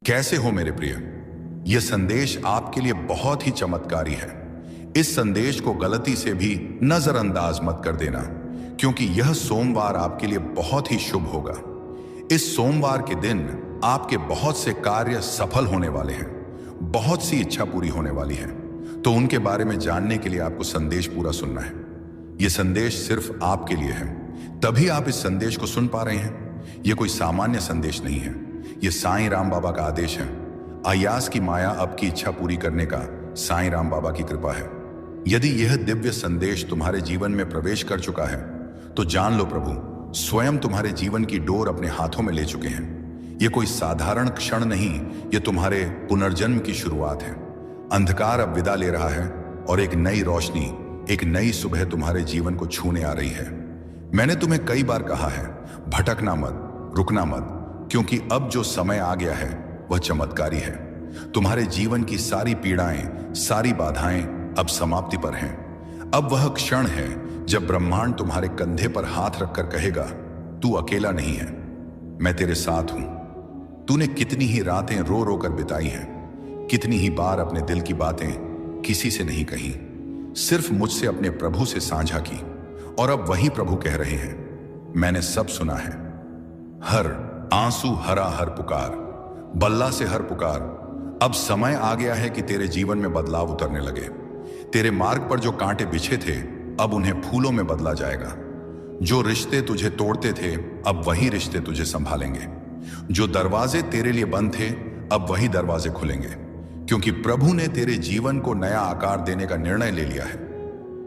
कैसे हो मेरे प्रिय? यह संदेश आपके लिए बहुत ही चमत्कारी है। इस संदेश को गलती से भी नजरअंदाज मत कर देना, क्योंकि यह सोमवार आपके लिए बहुत ही शुभ होगा। इस सोमवार के दिन आपके बहुत से कार्य सफल होने वाले हैं, बहुत सी इच्छा पूरी होने वाली है। तो उनके बारे में जानने के लिए आपको संदेश पूरा सुनना है। यह संदेश सिर्फ आपके लिए है, तभी आप इस संदेश को सुन पा रहे हैं। यह कोई सामान्य संदेश नहीं है, यह साईं राम बाबा का आदेश है। अय्यास की माया अब की इच्छा पूरी करने का साईं राम बाबा की कृपा है। यदि यह दिव्य संदेश तुम्हारे जीवन में प्रवेश कर चुका है तो जान लो, प्रभु स्वयं तुम्हारे जीवन की डोर अपने हाथों में ले चुके हैं। यह कोई साधारण क्षण नहीं, यह तुम्हारे पुनर्जन्म की शुरुआत है। अंधकार अब विदा ले रहा है और एक नई रोशनी, एक नई सुबह तुम्हारे जीवन को छूने आ रही है। मैंने तुम्हें कई बार कहा है, भटकना मत, रुकना मत, क्योंकि अब जो समय आ गया है वह चमत्कारी है। तुम्हारे जीवन की सारी पीड़ाएं, सारी बाधाएं अब समाप्ति पर हैं। अब वह क्षण है जब ब्रह्मांड तुम्हारे कंधे पर हाथ रखकर कहेगा, तू अकेला नहीं है, मैं तेरे साथ हूं। तूने कितनी ही रातें रो रो कर बिताई हैं, कितनी ही बार अपने दिल की बातें किसी से नहीं कही, सिर्फ मुझसे अपने प्रभु से साझा की। और अब वही प्रभु कह रहे हैं, मैंने सब सुना है। हर आंसू हरा हर पुकार, बल्ला से हर पुकार। अब समय आ गया है कि तेरे जीवन में बदलाव उतरने लगे। तेरे मार्ग पर जो कांटे बिछे थे अब उन्हें फूलों में बदला जाएगा। जो रिश्ते तुझे तोड़ते थे अब वही रिश्ते तुझे संभालेंगे। जो दरवाजे तेरे लिए बंद थे अब वही दरवाजे खुलेंगे, क्योंकि प्रभु ने तेरे जीवन को नया आकार देने का निर्णय ले लिया है।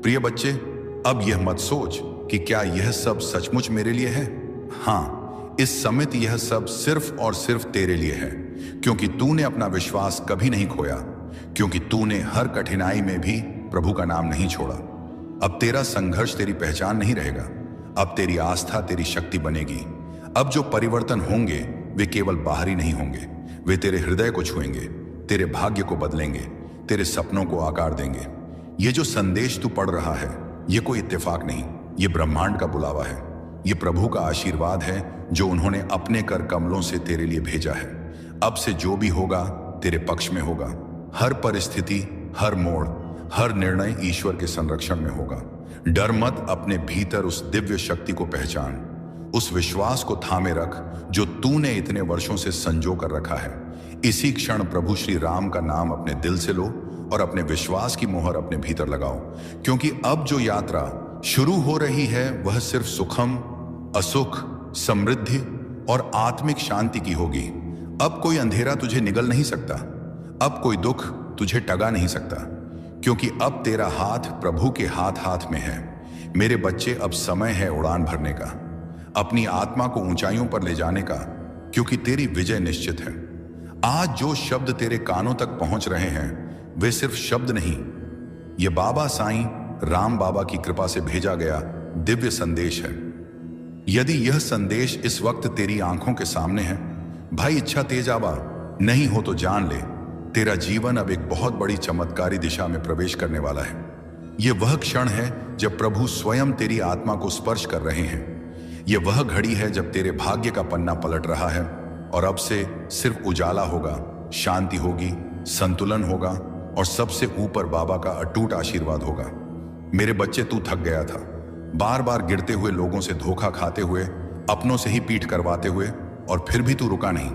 प्रिय बच्चे, अब यह मत सोच कि क्या यह सब सचमुच मेरे लिए है। हाँ, इस समय यह सब सिर्फ और सिर्फ तेरे लिए है, क्योंकि तूने अपना विश्वास कभी नहीं खोया, क्योंकि तूने हर कठिनाई में भी प्रभु का नाम नहीं छोड़ा। अब तेरा संघर्ष तेरी पहचान नहीं रहेगा, अब तेरी आस्था तेरी शक्ति बनेगी। अब जो परिवर्तन होंगे वे केवल बाहरी नहीं होंगे, वे तेरे हृदय को छुएंगे, तेरे भाग्य को बदलेंगे, तेरे सपनों को आकार देंगे। ये जो संदेश तू पढ़ रहा है ये कोई इत्तेफाक नहीं, ये ब्रह्मांड का बुलावा है। ये प्रभु का आशीर्वाद है जो उन्होंने अपने कर कमलों से तेरे लिए भेजा है। अब से जो भी होगा तेरे पक्ष में होगा। हर परिस्थिति, हर मोड़, हर निर्णय ईश्वर के संरक्षण में होगा। डर मत, अपने भीतर उस दिव्य शक्ति को पहचान, उस विश्वास को थामे रख जो तूने इतने वर्षों से संजो कर रखा है। इसी क्षण प्रभु श्री राम का नाम अपने दिल से लो और अपने विश्वास की मोहर अपने भीतर लगाओ, क्योंकि अब जो यात्रा शुरू हो रही है वह सिर्फ सुखम, असुख, समृद्धि और आत्मिक शांति की होगी। अब कोई अंधेरा तुझे निगल नहीं सकता, अब कोई दुख तुझे टगा नहीं सकता, क्योंकि अब तेरा हाथ प्रभु के हाथ हाथ में है। मेरे बच्चे, अब समय है उड़ान भरने का, अपनी आत्मा को ऊंचाइयों पर ले जाने का, क्योंकि तेरी विजय निश्चित है। आज जो शब्द तेरे कानों तक पहुंच रहे हैं वे सिर्फ शब्द नहीं, ये बाबा साईं राम बाबा की कृपा से भेजा गया दिव्य संदेश है। यदि यह संदेश इस वक्त तेरी आंखों के सामने है, भाई इच्छा तेज आवा नहीं हो तो जान ले, तेरा जीवन अब एक बहुत बड़ी चमत्कारी दिशा में प्रवेश करने वाला है। यह वह क्षण है जब प्रभु स्वयं तेरी आत्मा को स्पर्श कर रहे हैं। यह वह घड़ी है जब तेरे भाग्य का पन्ना पलट रहा है और अब से सिर्फ उजाला होगा, शांति होगी, संतुलन होगा और सबसे ऊपर बाबा का अटूट आशीर्वाद होगा। मेरे बच्चे, तू थक गया था, बार बार गिरते हुए, लोगों से धोखा खाते हुए, अपनों से ही पीठ करवाते हुए, और फिर भी तू रुका नहीं।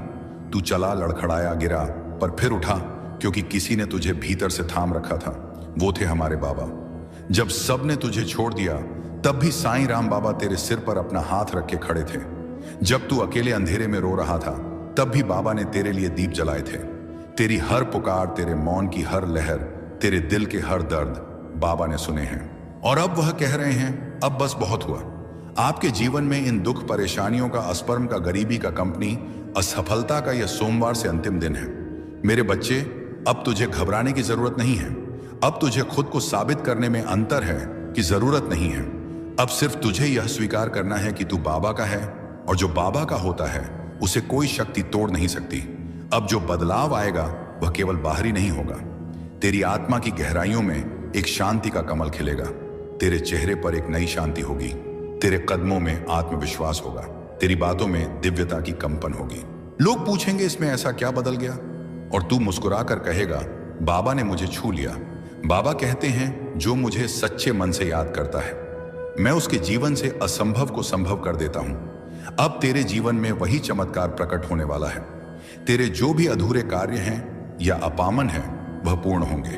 तू चला, लड़खड़ाया, गिरा, पर फिर उठा, क्योंकि किसी ने तुझे भीतर से थाम रखा था। वो थे हमारे बाबा। जब सब ने तुझे छोड़ दिया तब भी साईं राम बाबा तेरे सिर पर अपना हाथ रख के खड़े थे। जब तू अकेले अंधेरे में रो रहा था तब भी बाबा ने तेरे लिए दीप जलाए थे। तेरी हर पुकार, तेरे मौन की हर लहर, तेरे दिल के हर दर्द बाबा ने सुने हैं। और अब वह कह रहे हैं, अब बस बहुत हुआ। आपके जीवन में इन दुख, परेशानियों का, अस्पर्म का, गरीबी का, कंपनी, असफलता का यह सोमवार से अंतिम दिन है। मेरे बच्चे, अब तुझे घबराने की जरूरत नहीं है। अब तुझे खुद को साबित करने में अंतर है कि जरूरत नहीं है। अब सिर्फ तुझे यह स्वीकार करना है कि तू बाबा का है, और जो बाबा का होता है उसे कोई शक्ति तोड़ नहीं सकती। अब जो बदलाव आएगा वह केवल बाहरी नहीं होगा। तेरी आत्मा की गहराइयों में एक शांति का कमल खिलेगा। तेरे चेहरे पर एक नई शांति होगी, तेरे कदमों में आत्मविश्वास होगा, तेरी बातों में दिव्यता की कंपन होगी। लोग पूछेंगे इसमें ऐसा क्या बदल गया, और तू मुस्कुराकर कहेगा बाबा ने मुझे छू लिया। बाबा कहते हैं जो मुझे सच्चे मन से याद करता है मैं उसके जीवन से असंभव को संभव कर देता हूं। अब तेरे जीवन में वही चमत्कार प्रकट होने वाला है। तेरे जो भी अधूरे कार्य हैं या अपामन है वह पूर्ण होंगे।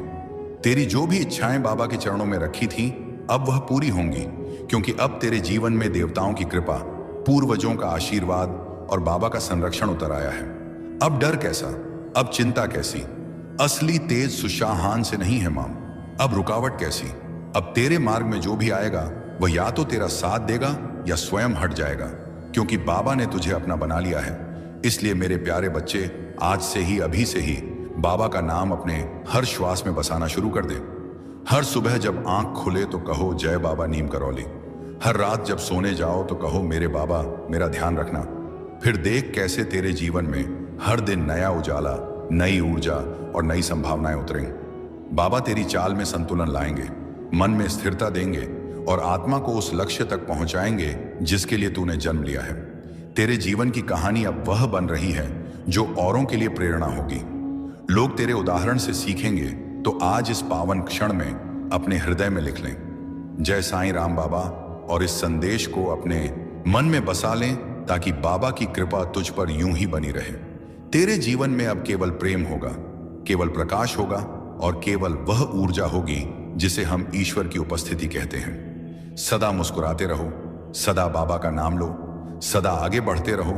तेरी जो भी इच्छाएं बाबा के चरणों में रखी थी अब वह पूरी होंगी, क्योंकि अब तेरे जीवन में देवताओं की कृपा, पूर्वजों का आशीर्वाद और बाबा का संरक्षण उतर आया है। अब डर कैसा, अब चिंता कैसी? असली तेज सुशाहान से नहीं है माम। अब रुकावट कैसी? अब तेरे मार्ग में जो भी आएगा वह या तो तेरा साथ देगा या स्वयं हट जाएगा, क्योंकि बाबा ने तुझे अपना बना लिया है। इसलिए मेरे प्यारे बच्चे, आज से ही, अभी से ही बाबा का नाम अपने हर श्वास में बसाना शुरू कर दे। हर सुबह जब आंख खुले तो कहो जय बाबा नीम करौली। हर रात जब सोने जाओ तो कहो मेरे बाबा मेरा ध्यान रखना। फिर देख कैसे तेरे जीवन में हर दिन नया उजाला, नई ऊर्जा और नई संभावनाएं उतरेंगी। बाबा तेरी चाल में संतुलन लाएंगे, मन में स्थिरता देंगे और आत्मा को उस लक्ष्य तक पहुंचाएंगे जिसके लिए तूने जन्म लिया है। तेरे जीवन की कहानी अब वह बन रही है जो औरों के लिए प्रेरणा होगी। लोग तेरे उदाहरण से सीखेंगे, तो आज इस पावन क्षण में अपने हृदय में लिख लें जय साईं राम बाबा, और इस संदेश को अपने मन में बसा लें ताकि बाबा की कृपा तुझ पर यूं ही बनी रहे। तेरे जीवन में अब केवल प्रेम होगा, केवल प्रकाश होगा और केवल वह ऊर्जा होगी जिसे हम ईश्वर की उपस्थिति कहते हैं। सदा मुस्कुराते रहो, सदा बाबा का नाम लो, सदा आगे बढ़ते रहो,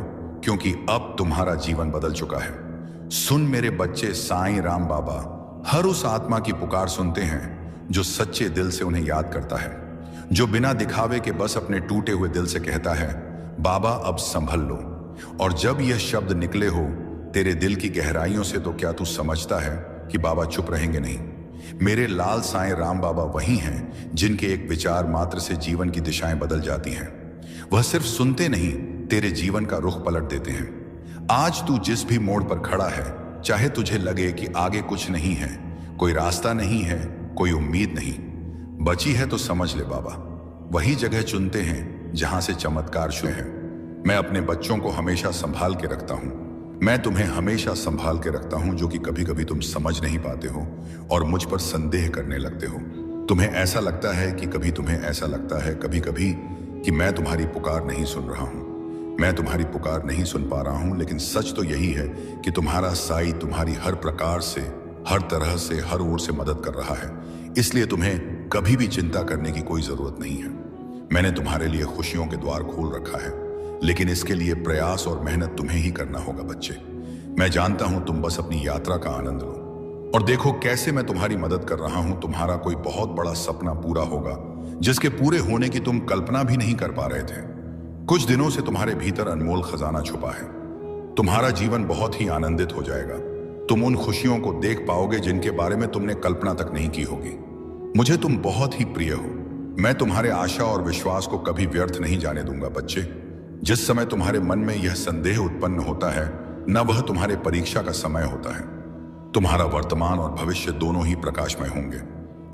क्योंकि अब तुम्हारा जीवन बदल चुका है। सुन मेरे बच्चे, साईं राम बाबा हर उस आत्मा की पुकार सुनते हैं जो सच्चे दिल से उन्हें याद करता है, जो बिना दिखावे के बस अपने टूटे हुए दिल से कहता है बाबा अब संभल लो। और जब यह शब्द निकले हो तेरे दिल की गहराइयों से, तो क्या तू समझता है कि बाबा चुप रहेंगे? नहीं। मेरे लाल साईं राम बाबा वही हैं जिनके एक विचार मात्र से जीवन की दिशाएं बदल जाती हैं। वह सिर्फ सुनते नहीं, तेरे जीवन का रुख पलट देते हैं। आज तू जिस भी मोड़ पर खड़ा है, चाहे तुझे लगे कि आगे कुछ नहीं है, कोई रास्ता नहीं है, कोई उम्मीद नहीं बची है, तो समझ ले बाबा वही जगह चुनते हैं जहां से चमत्कार शुरू है। मैं अपने बच्चों को हमेशा संभाल के रखता हूं। मैं तुम्हें हमेशा संभाल के रखता हूं, जो कि कभी कभी तुम समझ नहीं पाते हो और मुझ पर संदेह करने लगते हो। तुम्हें ऐसा लगता है कि कभी तुम्हें ऐसा लगता है कभी कभी कि मैं तुम्हारी पुकार नहीं सुन रहा हूं, मैं तुम्हारी पुकार नहीं सुन पा रहा हूं, लेकिन सच तो यही है कि तुम्हारा साई तुम्हारी हर प्रकार से, हर तरह से, हर ओर से मदद कर रहा है। इसलिए तुम्हें कभी भी चिंता करने की कोई जरूरत नहीं है। मैंने तुम्हारे लिए खुशियों के द्वार खोल रखा है, लेकिन इसके लिए प्रयास और मेहनत तुम्हें ही करना होगा बच्चे। मैं जानता हूं, तुम बस अपनी यात्रा का आनंद लो और देखो कैसे मैं तुम्हारी मदद कर रहा हूं। तुम्हारा कोई बहुत बड़ा सपना पूरा होगा जिसके पूरे होने की तुम कल्पना भी नहीं कर पा रहे थे। कुछ दिनों से तुम्हारे भीतर अनमोल खजाना छुपा है। तुम्हारा जीवन बहुत ही आनंदित हो जाएगा। तुम उन खुशियों को देख पाओगे जिनके बारे में तुमने कल्पना तक नहीं की होगी। मुझे तुम बहुत ही प्रिय हो। मैं तुम्हारे आशा और विश्वास को कभी व्यर्थ नहीं जाने दूंगा बच्चे। जिस समय तुम्हारे मन में यह संदेह उत्पन्न होता है, न वह तुम्हारे परीक्षा का समय होता है। तुम्हारा वर्तमान और भविष्य दोनों ही प्रकाशमय होंगे।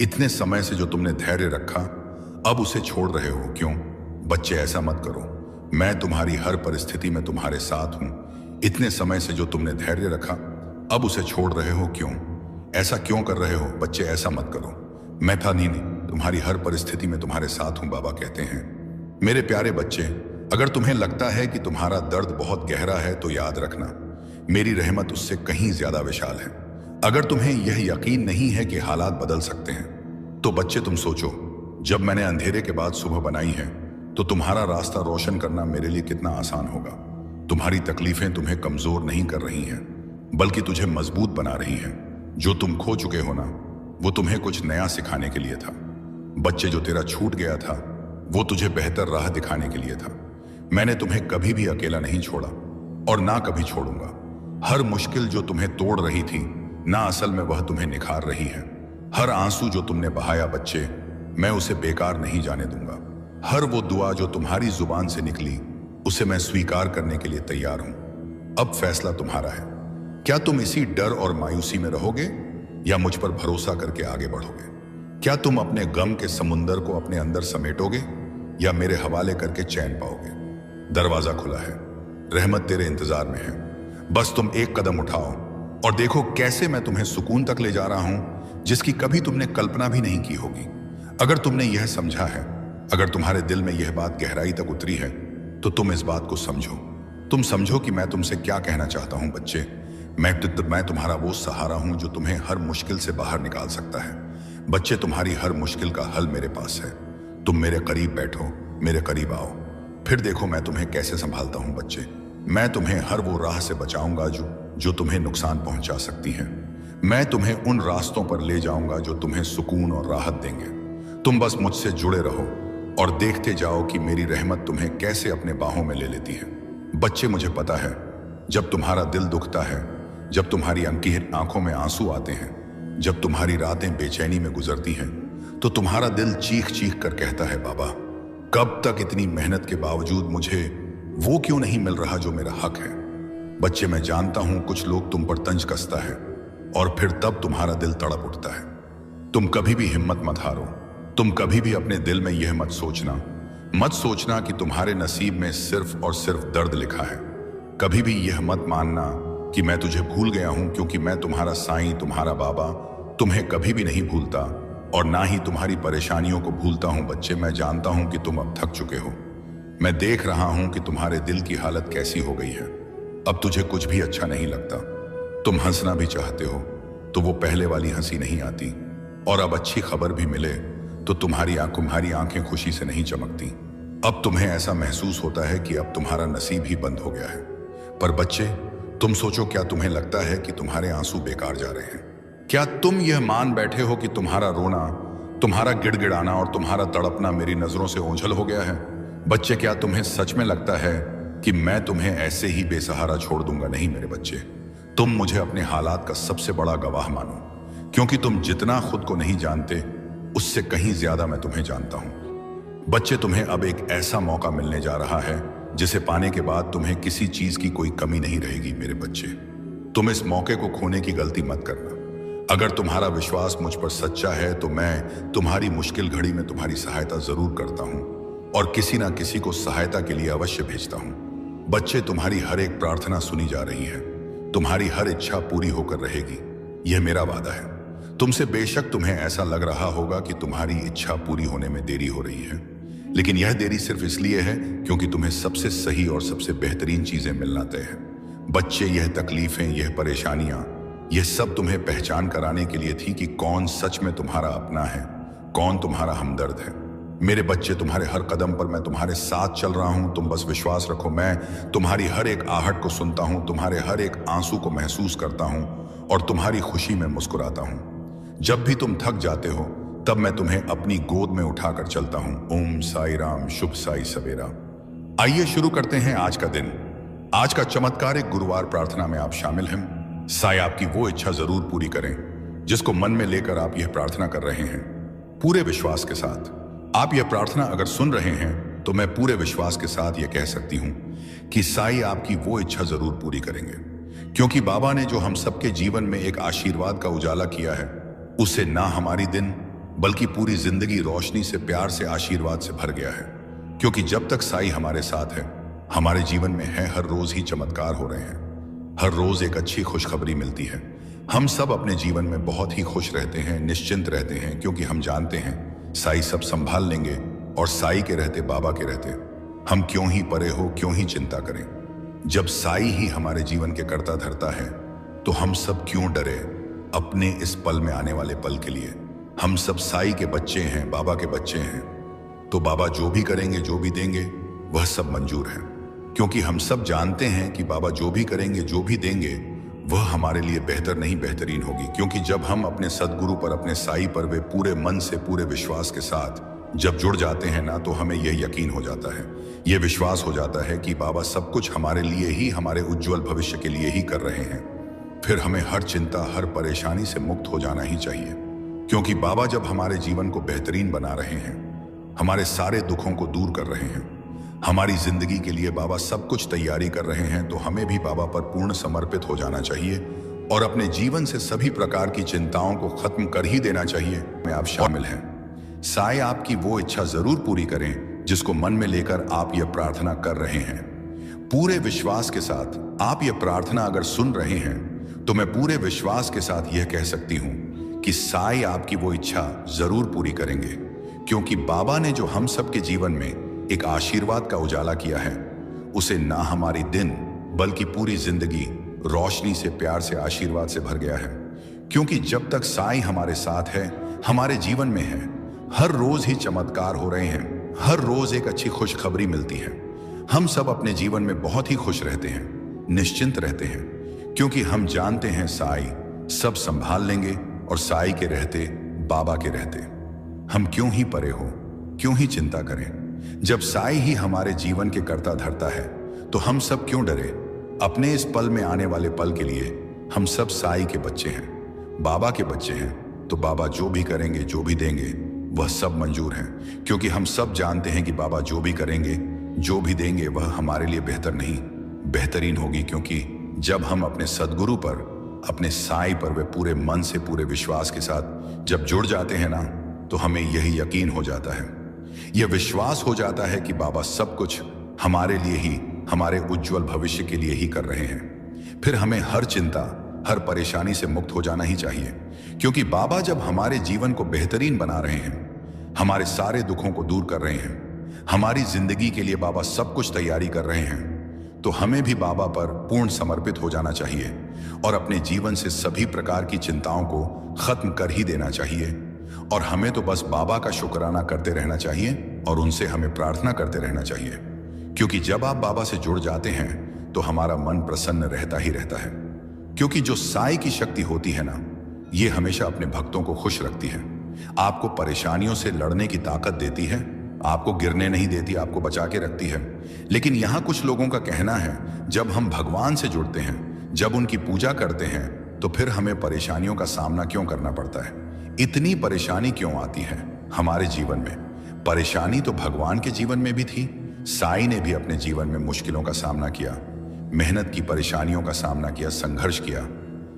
इतने समय से जो तुमने धैर्य रखा, अब उसे छोड़ रहे हो क्यों? बच्चे ऐसा मत करो। मैं तुम्हारी हर परिस्थिति में तुम्हारे साथ हूं। इतने समय से जो तुमने धैर्य रखा, अब उसे छोड़ रहे हो क्यों? ऐसा क्यों कर रहे हो? बच्चे ऐसा मत करो। मैं था नहीं, तुम्हारी हर परिस्थिति में तुम्हारे साथ हूं, बाबा कहते हैं। मेरे प्यारे बच्चे, अगर तुम्हें लगता है कि तुम्हारा दर्द बहुत गहरा है, तो याद रखना मेरी रहमत उससे कहीं ज्यादा विशाल है। अगर तुम्हें यह यकीन नहीं है कि हालात बदल सकते हैं, तो बच्चे तुम सोचो, जब मैंने अंधेरे के बाद सुबह बनाई है, तो तुम्हारा रास्ता रोशन करना मेरे लिए कितना आसान होगा। तुम्हारी तकलीफें तुम्हें कमजोर नहीं कर रही हैं, बल्कि तुझे मजबूत बना रही हैं। जो तुम खो चुके हो ना, वो तुम्हें कुछ नया सिखाने के लिए था। बच्चे, जो तेरा छूट गया था, वो तुझे बेहतर राह दिखाने के लिए था। मैंने तुम्हें कभी भी अकेला नहीं छोड़ा और ना कभी छोड़ूंगा। हर मुश्किल जो तुम्हें तोड़ रही थी ना, असल में वह तुम्हें निखार रही है। हर आंसू जो तुमने बहाया बच्चे, मैं उसे बेकार नहीं जाने दूंगा। हर वो दुआ जो तुम्हारी जुबान से निकली, उसे मैं स्वीकार करने के लिए तैयार हूं। अब फैसला तुम्हारा है। क्या तुम इसी डर और मायूसी में रहोगे या मुझ पर भरोसा करके आगे बढ़ोगे? क्या तुम अपने गम के समुंदर को अपने अंदर समेटोगे या मेरे हवाले करके चैन पाओगे? दरवाजा खुला है, रहमत तेरे इंतजार में है। बस तुम एक कदम उठाओ और देखो कैसे मैं तुम्हें सुकून तक ले जा रहा हूं जिसकी कभी तुमने कल्पना भी नहीं की होगी। अगर तुमने यह समझा है, अगर तुम्हारे दिल में यह बात गहराई तक उतरी है, तो तुम इस बात को समझो। तुम समझो कि मैं तुमसे क्या कहना चाहता हूं बच्चे। मैं तुम्हारा वो सहारा हूं जो तुम्हें हर मुश्किल से बाहर निकाल सकता है। बच्चे, तुम्हारी हर मुश्किल का हल मेरे पास है। तुम मेरे करीब बैठो, मेरे करीब आओ, फिर देखो मैं तुम्हें कैसे संभालता हूं बच्चे। मैं तुम्हें हर वो राह से बचाऊंगा जो तुम्हें नुकसान पहुंचा सकती है। मैं तुम्हें उन रास्तों पर ले जाऊंगा जो तुम्हें सुकून और राहत देंगे। तुम बस मुझसे जुड़े रहो और देखते जाओ कि मेरी रहमत तुम्हें कैसे अपने बाहों में ले लेती है। बच्चे, मुझे पता है जब तुम्हारा दिल दुखता है, जब तुम्हारी आंखों में आंसू आते हैं, जब तुम्हारी रातें बेचैनी में गुजरती हैं, तो तुम्हारा दिल चीख चीख कर कहता है, बाबा कब तक इतनी मेहनत के बावजूद मुझे वो क्यों नहीं मिल रहा जो मेरा हक है। बच्चे, मैं जानता हूं कुछ लोग तुम पर तंज कसता है और फिर तब तुम्हारा दिल तड़प उठता है। तुम कभी भी हिम्मत मत हारो। तुम कभी भी अपने दिल में यह मत सोचना कि तुम्हारे नसीब में सिर्फ और सिर्फ दर्द लिखा है। कभी भी यह मत मानना कि मैं तुझे भूल गया हूं, क्योंकि मैं तुम्हारा साईं, तुम्हारा बाबा तुम्हें कभी भी नहीं भूलता और ना ही तुम्हारी परेशानियों को भूलता हूं। बच्चे, मैं जानता हूं कि तुम अब थक चुके हो। मैं देख रहा हूं कि तुम्हारे दिल की हालत कैसी हो गई है। अब तुझे कुछ भी अच्छा नहीं लगता। तुम हंसना भी चाहते हो तो वो पहले वाली हंसी नहीं आती, और अब अच्छी खबर भी मिले तो तुम्हारी आंखें खुशी से नहीं चमकती। अब तुम्हें ऐसा महसूस होता है कि अब तुम्हारा नसीब ही बंद हो गया है। पर बच्चे, तुम सोचो, क्या तुम्हें लगता है कि तुम्हारे आंसू बेकार जा रहे हैं? क्या तुम यह मान बैठे हो कि तुम्हारा रोना, तुम्हारा गिड़गिड़ाना और तुम्हारा तड़पना मेरी नजरों से ओझल हो गया है? बच्चे, क्या तुम्हें सच में लगता है कि मैं तुम्हें ऐसे ही बेसहारा छोड़ दूंगा? नहीं मेरे बच्चे, तुम मुझे अपने हालात का सबसे बड़ा गवाह मानो, क्योंकि तुम जितना खुद को नहीं जानते उससे कहीं ज्यादा मैं तुम्हें जानता हूं। बच्चे, तुम्हें अब एक ऐसा मौका मिलने जा रहा है जिसे पाने के बाद तुम्हें किसी चीज की कोई कमी नहीं रहेगी। मेरे बच्चे, तुम इस मौके को खोने की गलती मत करना। अगर तुम्हारा विश्वास मुझ पर सच्चा है तो मैं तुम्हारी मुश्किल घड़ी में तुम्हारी सहायता जरूर करता हूं और किसी ना किसी को सहायता के लिए अवश्य भेजता हूं। बच्चे, तुम्हारी हर एक प्रार्थना सुनी जा रही है। तुम्हारी हर इच्छा पूरी होकर रहेगी, यह मेरा वादा है। तुमसे बेशक तुम्हें ऐसा लग रहा होगा कि तुम्हारी इच्छा पूरी होने में देरी हो रही है, लेकिन यह देरी सिर्फ इसलिए है क्योंकि तुम्हें सबसे सही और सबसे बेहतरीन चीजें मिलना तय है। बच्चे, यह तकलीफें, यह परेशानियां, यह सब तुम्हें पहचान कराने के लिए थी कि कौन सच में तुम्हारा अपना है, कौन तुम्हारा हमदर्द है। मेरे बच्चे, तुम्हारे हर कदम पर मैं तुम्हारे साथ चल रहा हूं। तुम बस विश्वास रखो, मैं तुम्हारी हर एक आहट को सुनता हूं, तुम्हारे हर एक आंसू को महसूस करता हूं और तुम्हारी खुशी में मुस्कुराता हूं। जब भी तुम थक जाते हो तब मैं तुम्हें अपनी गोद में उठाकर चलता हूं। ओम साई राम, शुभ साई सवेरा। आइए शुरू करते हैं आज का दिन। आज का चमत्कारिक गुरुवार प्रार्थना में आप शामिल हैं। साई आपकी वो इच्छा जरूर पूरी करें जिसको मन में लेकर आप यह प्रार्थना कर रहे हैं। पूरे विश्वास के साथ आप यह प्रार्थना अगर सुन रहे हैं तो मैं पूरे विश्वास के साथ यह कह सकती हूं कि साई आपकी वो इच्छा जरूर पूरी करेंगे, क्योंकि बाबा ने जो हम सबके जीवन में एक आशीर्वाद का उजाला किया है, उससे ना हमारी दिन बल्कि पूरी जिंदगी रोशनी से, प्यार से, आशीर्वाद से भर गया है। क्योंकि जब तक साई हमारे साथ है, हमारे जीवन में है, हर रोज ही चमत्कार हो रहे हैं। हर रोज एक अच्छी खुशखबरी मिलती है। हम सब अपने जीवन में बहुत ही खुश रहते हैं, निश्चिंत रहते हैं, क्योंकि हम जानते हैं साई सब संभाल लेंगे और साई के रहते, बाबा के रहते हम क्यों ही परे हो, क्यों ही चिंता करें। जब साई ही हमारे जीवन के कर्ता धर्ता है तो हम सब क्यों डरे अपने इस पल में आने वाले पल के लिए। हम सब साई के बच्चे हैं, बाबा के बच्चे हैं, तो बाबा जो भी करेंगे, जो भी देंगे, वह सब मंजूर है। क्योंकि हम सब जानते हैं कि बाबा जो भी करेंगे, जो भी देंगे, वह हमारे लिए बेहतर नहीं बेहतरीन होगी। क्योंकि जब हम अपने सदगुरु पर, अपने साई पर वे पूरे मन से, पूरे विश्वास के साथ जब जुड़ जाते हैं ना, तो हमें यह यकीन हो जाता है, यह विश्वास हो जाता है कि बाबा सब कुछ हमारे लिए ही, हमारे उज्जवल भविष्य के लिए ही कर रहे हैं। फिर हमें हर चिंता, हर परेशानी से मुक्त हो जाना ही चाहिए, क्योंकि बाबा जब हमारे जीवन को बेहतरीन बना रहे हैं, हमारे सारे दुखों को दूर कर रहे हैं, हमारी जिंदगी के लिए बाबा सब कुछ तैयारी कर रहे हैं, तो हमें भी बाबा पर पूर्ण समर्पित हो जाना चाहिए और अपने जीवन से सभी प्रकार की चिंताओं को खत्म कर ही देना चाहिए। में आप शामिल हैं। साई आपकी वो इच्छा जरूर पूरी करें जिसको मन में लेकर आप यह प्रार्थना कर रहे हैं। पूरे विश्वास के साथ आप ये प्रार्थना अगर सुन रहे हैं तो मैं पूरे विश्वास के साथ यह कह सकती हूं कि साईं आपकी वो इच्छा जरूर पूरी करेंगे, क्योंकि बाबा ने जो हम सबके जीवन में एक आशीर्वाद का उजाला किया है, उसे ना हमारी दिन बल्कि पूरी जिंदगी रोशनी से, प्यार से, आशीर्वाद से भर गया है। क्योंकि जब तक साईं हमारे साथ है, हमारे जीवन में है, हर रोज ही चमत्कार हो रहे हैं, हर रोज एक अच्छी खुशखबरी मिलती है। हम सब अपने जीवन में बहुत ही खुश रहते हैं, निश्चिंत रहते हैं, क्योंकि हम जानते हैं साईं सब संभाल लेंगे और साईं के रहते बाबा के रहते हम क्यों ही परे हो, क्यों ही चिंता करें। जब साईं ही हमारे जीवन के कर्ता धर्ता है तो हम सब क्यों डरे। अपने इस पल में आने वाले पल के लिए हम सब साईं के बच्चे हैं, बाबा के बच्चे हैं, तो बाबा जो भी करेंगे, जो भी देंगे, वह सब मंजूर है। क्योंकि हम सब जानते हैं कि बाबा जो भी करेंगे, जो भी देंगे, वह हमारे लिए बेहतर नहीं, बेहतरीन होगी। क्योंकि जब हम अपने सदगुरु पर, अपने साईं पर वे पूरे मन से, पूरे विश्वास के साथ जब जुड़ जाते हैं ना, तो हमें यही यकीन हो जाता है, यह विश्वास हो जाता है कि बाबा सब कुछ हमारे लिए ही, हमारे उज्जवल भविष्य के लिए ही कर रहे हैं। फिर हमें हर चिंता, हर परेशानी से मुक्त हो जाना ही चाहिए, क्योंकि बाबा जब हमारे जीवन को बेहतरीन बना रहे हैं, हमारे सारे दुखों को दूर कर रहे हैं, हमारी जिंदगी के लिए बाबा सब कुछ तैयारी कर रहे हैं, तो हमें भी बाबा पर पूर्ण समर्पित हो जाना चाहिए और अपने जीवन से सभी प्रकार की चिंताओं को खत्म कर ही देना चाहिए। और हमें तो बस बाबा का शुक्राना करते रहना चाहिए और उनसे हमें प्रार्थना करते रहना चाहिए, क्योंकि जब आप बाबा से जुड़ जाते हैं तो हमारा मन प्रसन्न रहता ही रहता है। क्योंकि जो साईं की शक्ति होती है ना, ये हमेशा अपने भक्तों को खुश रखती है, आपको परेशानियों से लड़ने की ताकत देती है, आपको गिरने नहीं देती, आपको बचा के रखती है। लेकिन यहाँ कुछ लोगों का कहना है, जब हम भगवान से जुड़ते हैं, जब उनकी पूजा करते हैं, तो फिर हमें परेशानियों का सामना क्यों करना पड़ता है, इतनी परेशानी क्यों आती है हमारे जीवन में। परेशानी तो भगवान के जीवन में भी थी, साईं ने भी अपने जीवन में मुश्किलों का सामना किया, मेहनत की, परेशानियों का सामना किया, संघर्ष किया।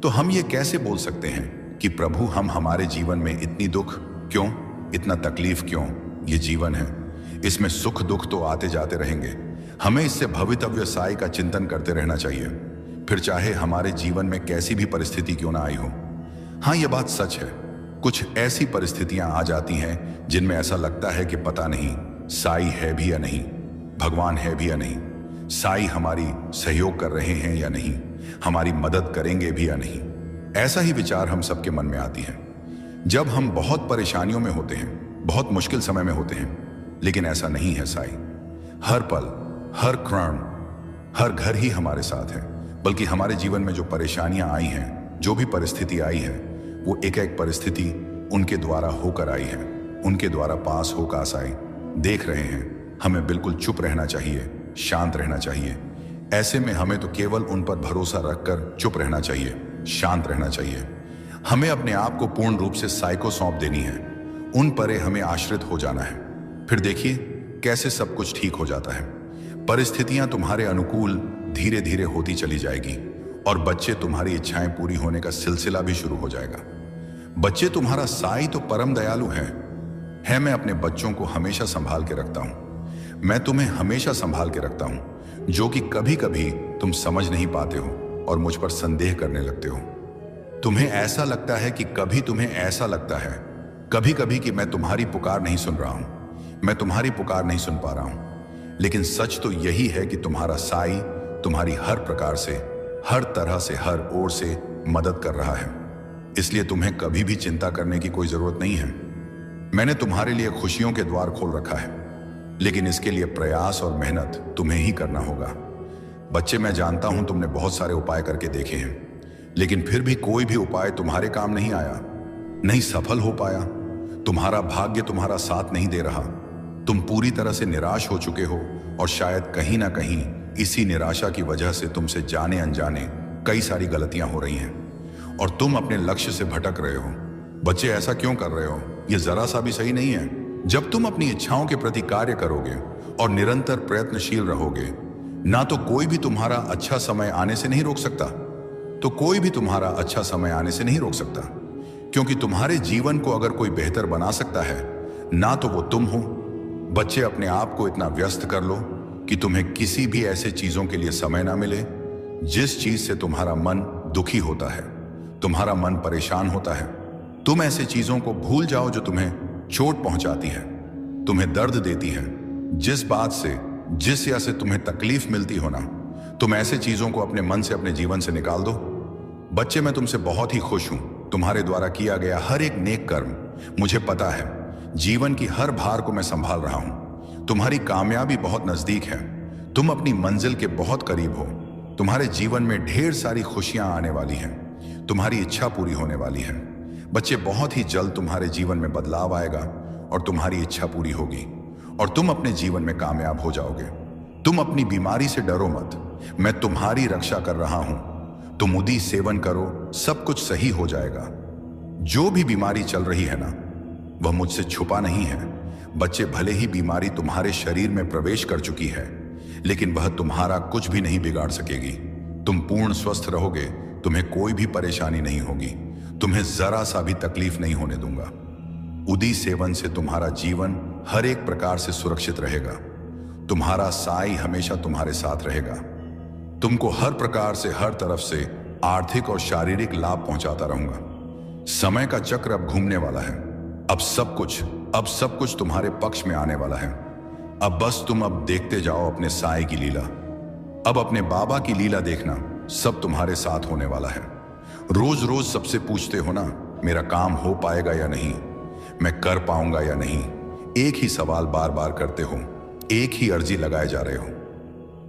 तो हम ये कैसे बोल सकते हैं कि प्रभु हम हमारे जीवन में इतनी दुख क्यों, इतना तकलीफ क्यों। ये जीवन है, इसमें सुख दुख तो आते जाते रहेंगे, हमें इससे भवितव्य साईं का चिंतन करते रहना चाहिए, फिर चाहे हमारे जीवन में कैसी भी परिस्थिति क्यों ना आई हो। हाँ, ये बात सच है, कुछ ऐसी परिस्थितियां आ जाती हैं जिनमें ऐसा लगता है कि पता नहीं साईं है भी या नहीं, भगवान है भी या नहीं, साईं हमारी सहयोग कर रहे हैं या नहीं, हमारी मदद करेंगे भी या नहीं। ऐसा ही विचार हम सबके मन में आती है जब हम बहुत परेशानियों में होते हैं, बहुत मुश्किल समय में होते हैं। लेकिन ऐसा नहीं है, साईं हर पल, हर क्षण, हर घर ही हमारे साथ है। बल्कि हमारे जीवन में जो परेशानियां आई हैं, जो भी परिस्थिति आई है, वो एक एक परिस्थिति उनके द्वारा होकर आई है, उनके द्वारा पास होकर साईं देख रहे हैं। हमें बिल्कुल चुप रहना चाहिए, शांत रहना चाहिए। ऐसे में हमें तो केवल उन पर भरोसा रखकर चुप रहना चाहिए, शांत रहना चाहिए। हमें अपने आप को पूर्ण रूप से साईं को सौंप देनी है, उन पर हमें आश्रित हो जाना है। फिर देखिए कैसे सब कुछ ठीक हो जाता है। परिस्थितियां तुम्हारे अनुकूल धीरे धीरे होती चली जाएगी और बच्चे तुम्हारी इच्छाएं पूरी होने का सिलसिला भी शुरू हो जाएगा। बच्चे तुम्हारा साईं तो परम दयालु है। मैं अपने बच्चों को हमेशा संभाल के रखता हूं, मैं तुम्हें हमेशा संभाल के रखता हूं, जो कि कभी कभी तुम समझ नहीं पाते हो और मुझ पर संदेह करने लगते हो। तुम्हें ऐसा लगता है कि तुम्हें ऐसा लगता है कभी कभी कि मैं तुम्हारी पुकार नहीं सुन रहा हूं, मैं तुम्हारी पुकार नहीं सुन पा रहा हूं। लेकिन सच तो यही है कि तुम्हारा साईं तुम्हारी हर प्रकार से, हर तरह से, हर ओर से मदद कर रहा है। इसलिए तुम्हें कभी भी चिंता करने की कोई जरूरत नहीं है। मैंने तुम्हारे लिए खुशियों के द्वार खोल रखा है, लेकिन इसके लिए प्रयास और मेहनत तुम्हें ही करना होगा। बच्चे, मैं जानता हूं तुमने बहुत सारे उपाय करके देखे हैं, लेकिन फिर भी कोई भी उपाय तुम्हारे काम नहीं आया, नहीं सफल हो पाया। तुम्हारा भाग्य तुम्हारा साथ नहीं दे रहा। तुम पूरी तरह से निराश हो चुके हो और शायद कहीं ना कहीं इसी निराशा की वजह से तुमसे जाने अनजाने कई सारी गलतियां हो रही हैं और तुम अपने लक्ष्य से भटक रहे हो। बच्चे, ऐसा क्यों कर रहे हो? यह जरा सा भी सही नहीं है। जब तुम अपनी इच्छाओं के प्रति कार्य करोगे और निरंतर प्रयत्नशील रहोगे, ना तो कोई भी तुम्हारा अच्छा समय आने से नहीं रोक सकता, तो कोई भी तुम्हारा अच्छा समय आने से नहीं रोक सकता। क्योंकि तुम्हारे जीवन को अगर कोई बेहतर बना सकता है, ना तो वो तुम हो। बच्चे, अपने आप को इतना व्यस्त कर लो, कि तुम्हें किसी भी ऐसे चीजों के लिए समय ना मिले जिस चीज से तुम्हारा मन दुखी होता है, तुम्हारा मन परेशान होता है। तुम ऐसे चीजों को भूल जाओ जो तुम्हें चोट पहुंचाती है, तुम्हें दर्द देती है। जिस बात से, जिस या से तुम्हें तकलीफ मिलती हो ना, तुम ऐसे चीजों को अपने मन से, अपने जीवन से निकाल दो। बच्चे, मैं तुमसे बहुत ही खुश हूं। तुम्हारे द्वारा किया गया हर एक नेक कर्म, मुझे पता है, जीवन की हर भार को मैं संभाल रहा हूं। तुम्हारी कामयाबी बहुत नजदीक है। तुम अपनी मंजिल के बहुत करीब हो। तुम्हारे जीवन में ढेर सारी खुशियां आने वाली हैं। तुम्हारी इच्छा पूरी होने वाली है। बच्चे, बहुत ही जल्द तुम्हारे जीवन में बदलाव आएगा और तुम्हारी इच्छा पूरी होगी और तुम अपने जीवन में कामयाब हो जाओगे। तुम अपनी बीमारी से डरो मत, मैं तुम्हारी रक्षा कर रहा हूं। तुम उदी सेवन करो, सब कुछ सही हो जाएगा। जो भी बीमारी चल रही है ना, वह मुझसे छुपा नहीं है। बच्चे, भले ही बीमारी तुम्हारे शरीर में प्रवेश कर चुकी है, लेकिन वह तुम्हारा कुछ भी नहीं बिगाड़ सकेगी। तुम पूर्ण स्वस्थ रहोगे, तुम्हें कोई भी परेशानी नहीं होगी, तुम्हें जरा सा भी तकलीफ नहीं होने दूंगा। उदी सेवन से तुम्हारा जीवन हर एक प्रकार से सुरक्षित रहेगा। तुम्हारा साई हमेशा तुम्हारे साथ रहेगा। तुमको हर प्रकार से, हर तरफ से आर्थिक और शारीरिक लाभ पहुंचाता रहूंगा। समय का चक्र अब घूमने वाला है। अब सब कुछ तुम्हारे पक्ष में आने वाला है। अब बस तुम अब देखते जाओ अपने साई की लीला। अब अपने बाबा की लीला देखना, सब तुम्हारे साथ होने वाला है। रोज रोज सबसे पूछते हो ना, मेरा काम हो पाएगा या नहीं, मैं कर पाऊंगा या नहीं। एक ही सवाल बार बार करते हो, एक ही अर्जी लगाए जा रहे हो।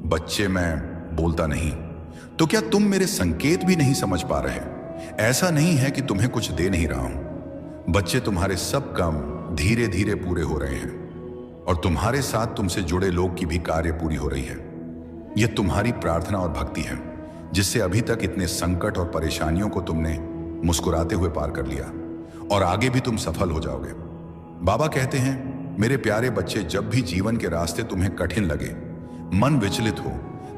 बच्चे, मैं बोलता नहीं तो क्या तुम मेरे संकेत भी नहीं समझ पा रहे? ऐसा नहीं है कि तुम्हें कुछ दे नहीं रहा हूं। बच्चे, तुम्हारे सब काम धीरे धीरे पूरे हो रहे हैं और तुम्हारे साथ तुमसे जुड़े लोग की भी कार्य पूरी हो रही है। यह तुम्हारी प्रार्थना और भक्ति है, जिससे अभी तक इतने संकट और परेशानियों को तुमने मुस्कुराते हुए पार कर लिया और आगे भी तुम सफल हो जाओगे। बाबा कहते हैं, मेरे प्यारे बच्चे, जब भी जीवन के रास्ते तुम्हें कठिन लगे, मन विचलित हो,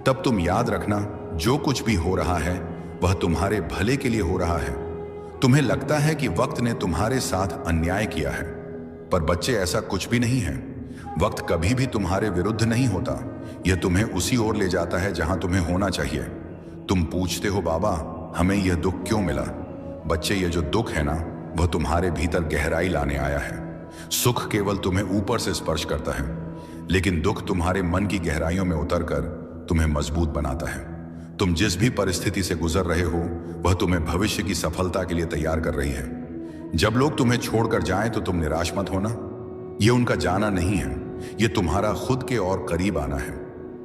तब तुम याद रखना, जो कुछ भी हो रहा है वह तुम्हारे भले के लिए हो रहा है। तुम्हें लगता है कि वक्त ने तुम्हारे साथ अन्याय किया है, पर बच्चे, ऐसा कुछ भी नहीं है। वक्त कभी भी तुम्हारे विरुद्ध नहीं होता, यह तुम्हें उसी ओर ले जाता है जहां तुम्हें होना चाहिए। तुम पूछते हो, बाबा हमें यह दुख क्यों मिला? बच्चे, यह जो दुख है ना, वह तुम्हारे भीतर गहराई लाने आया है। सुख केवल तुम्हें ऊपर से स्पर्श करता है, लेकिन दुख तुम्हारे मन की गहराइयों में उतरकर तुम्हें मजबूत बनाता है। तुम जिस भी परिस्थिति से गुजर रहे हो, वह तुम्हें भविष्य की सफलता के लिए तैयार कर रही है। जब लोग तुम्हें छोड़कर जाएं तो तुम निराश मत होना। यह उनका जाना नहीं है, यह तुम्हारा खुद के और करीब आना है।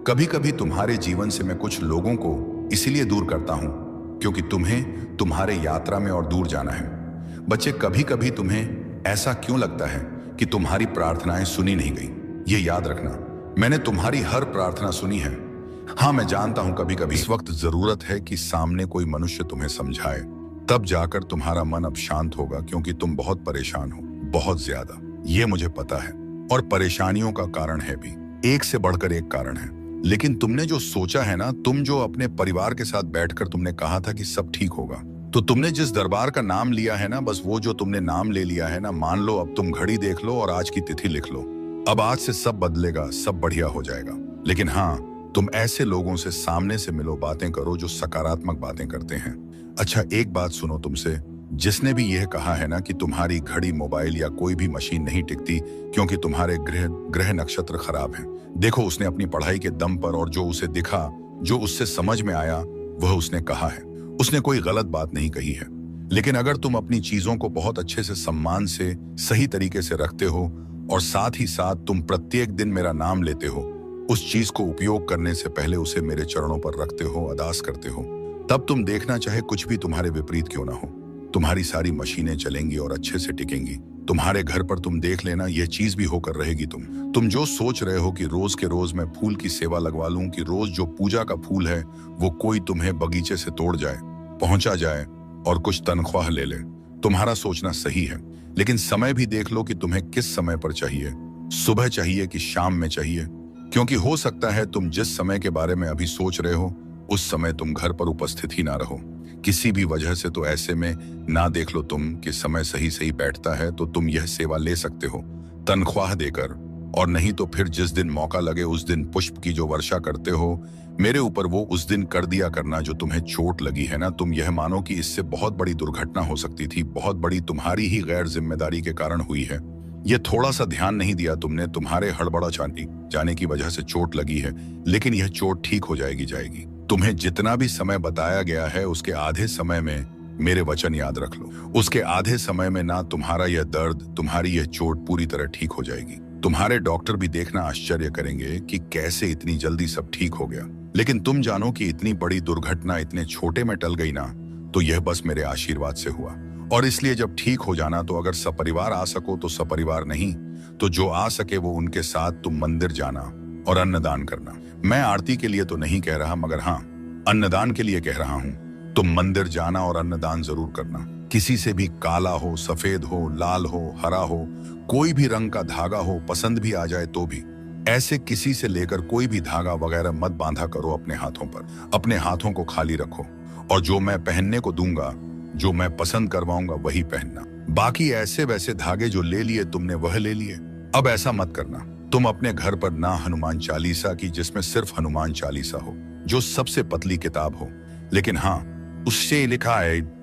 कभी कभी तुम्हारे जीवन से मैं कुछ लोगों को इसलिए दूर करता हूं क्योंकि तुम्हें तुम्हारे यात्रा में और दूर जाना है। बच्चे, कभी कभी तुम्हें ऐसा क्यों लगता है कि तुम्हारी प्रार्थनाएं सुनी नहीं गई? यह याद रखना, मैंने तुम्हारी हर प्रार्थना सुनी है। हाँ, मैं जानता हूं कभी कभी इस वक्त जरूरत है कि सामने कोई मनुष्य तुम्हें समझाए, तब जाकर तुम्हारा मन अब शांत होगा, क्योंकि तुम बहुत परेशान हो, बहुत ज्यादा। ये मुझे पता है, और परेशानियों का कारण है भी, एक से बढ़कर एक कारण है। लेकिन तुमने जो सोचा है ना, तुम जो अपने परिवार के साथ बैठकर तुमने कहा था कि सब ठीक होगा, तो तुमने जिस दरबार का नाम लिया है ना, बस वो जो तुमने नाम ले लिया है ना, मान लो अब तुम घड़ी देख लो और आज की तिथि लिख लो। अब आज से सब बदलेगा, सब बढ़िया हो जाएगा। लेकिन हाँ, तुम ऐसे लोगों से सामने से मिलो, बातें करो जो सकारात्मक बातें करते हैं। अच्छा, एक बात सुनो तुमसे, जिसने भी यह कहा है ना कि तुम्हारी घड़ी, मोबाइल या कोई भी मशीन नहीं टिकती क्योंकि तुम्हारे ग्रह नक्षत्र खराब हैं, देखो, उसने अपनी पढ़ाई के दम पर और जो उसे दिखा, जो उससे समझ में आया, वह उसने कहा है। उसने कोई गलत बात नहीं कही है। लेकिन अगर तुम अपनी चीजों को बहुत अच्छे से, सम्मान से, सही तरीके से रखते हो और साथ ही साथ तुम प्रत्येक दिन मेरा नाम लेते हो, उस चीज को उपयोग करने से पहले उसे मेरे चरणों पर रखते हो, अरदास करते हो, तब तुम देखना, चाहे कुछ भी तुम्हारे विपरीत क्यों ना हो, तुम्हारी सारी मशीनें चलेंगी और अच्छे से टिकेंगी। तुम्हारे घर पर तुम देख लेना, यह चीज भी होकर रहेगी। तुम जो सोच रहे हो कि रोज के रोज मैं फूल की सेवा लगवा लूं, कि रोज जो पूजा का फूल है वो कोई तुम्हें बगीचे से तोड़ जाए, पहुंचा जाए और कुछ तनख्वाह ले ले, तुम्हारा सोचना सही है। लेकिन समय भी देख लो कि तुम्हें किस समय पर चाहिए, सुबह चाहिए कि शाम में चाहिए, क्योंकि हो सकता है तुम जिस समय के बारे में अभी सोच रहे हो उस समय तुम घर पर उपस्थित ही ना रहो, किसी भी वजह से। तो ऐसे में ना देख लो तुम कि समय सही सही बैठता है, तो तुम यह सेवा ले सकते हो तनख्वाह देकर और नहीं तो फिर जिस दिन मौका लगे उस दिन पुष्प की जो वर्षा करते हो मेरे ऊपर, वो उस दिन कर दिया करना। जो तुम्हें चोट लगी है ना, तुम यह मानो कि इससे बहुत बड़ी दुर्घटना हो सकती थी, बहुत बड़ी, तुम्हारी ही गैर जिम्मेदारी के कारण हुई है। ये थोड़ा सा ध्यान नहीं दिया तुमने, तुम्हारे हड़बड़ा जाने की वजह से चोट लगी है, लेकिन यह चोट ठीक हो जाएगी। तुम्हें जितना भी समय बताया गया है उसके आधे समय में मेरे वचन याद रख लो। उसके आधे समय में ना तुम्हारा यह दर्द, तुम्हारी यह चोट पूरी तरह ठीक हो जाएगी। तुम्हारे डॉक्टर भी देखना आश्चर्य करेंगे कि कैसे इतनी जल्दी सब ठीक हो गया। लेकिन तुम जानो कि इतनी बड़ी दुर्घटना इतने छोटे में टल गई ना, तो यह बस मेरे आशीर्वाद से हुआ। और इसलिए जब ठीक हो जाना तो अगर सपरिवार आ सको तो सपरिवार, नहीं तो जो आ सके वो उनके साथ तुम मंदिर जाना और अन्नदान करना। मैं आरती के लिए तो नहीं कह रहा, मगर हाँ, अन्नदान के लिए कह रहा हूँ। तुम मंदिर जाना और अन्नदान जरूर करना। किसी से भी काला हो, सफेद हो, लाल हो, हरा हो, कोई भी रंग का धागा हो, पसंद भी आ जाए तो भी, ऐसे किसी से लेकर कोई भी धागा वगैरह मत बांधा करो अपने हाथों पर। अपने हाथों को खाली रखो और जो मैं पहनने को दूंगा, जो मैं पसंद करवाऊंगा वही पहनना। बाकी ऐसे वैसे धागे जो ले लिए तुमने वह ले लिए। अब ऐसा मत करना, तुम अपने घर पर ना हनुमान चालीसा की, जिसमें सिर्फ हनुमान चालीसा हो, जो सबसे पतली किताब हो, लेकिन हाँ उससे लिखा है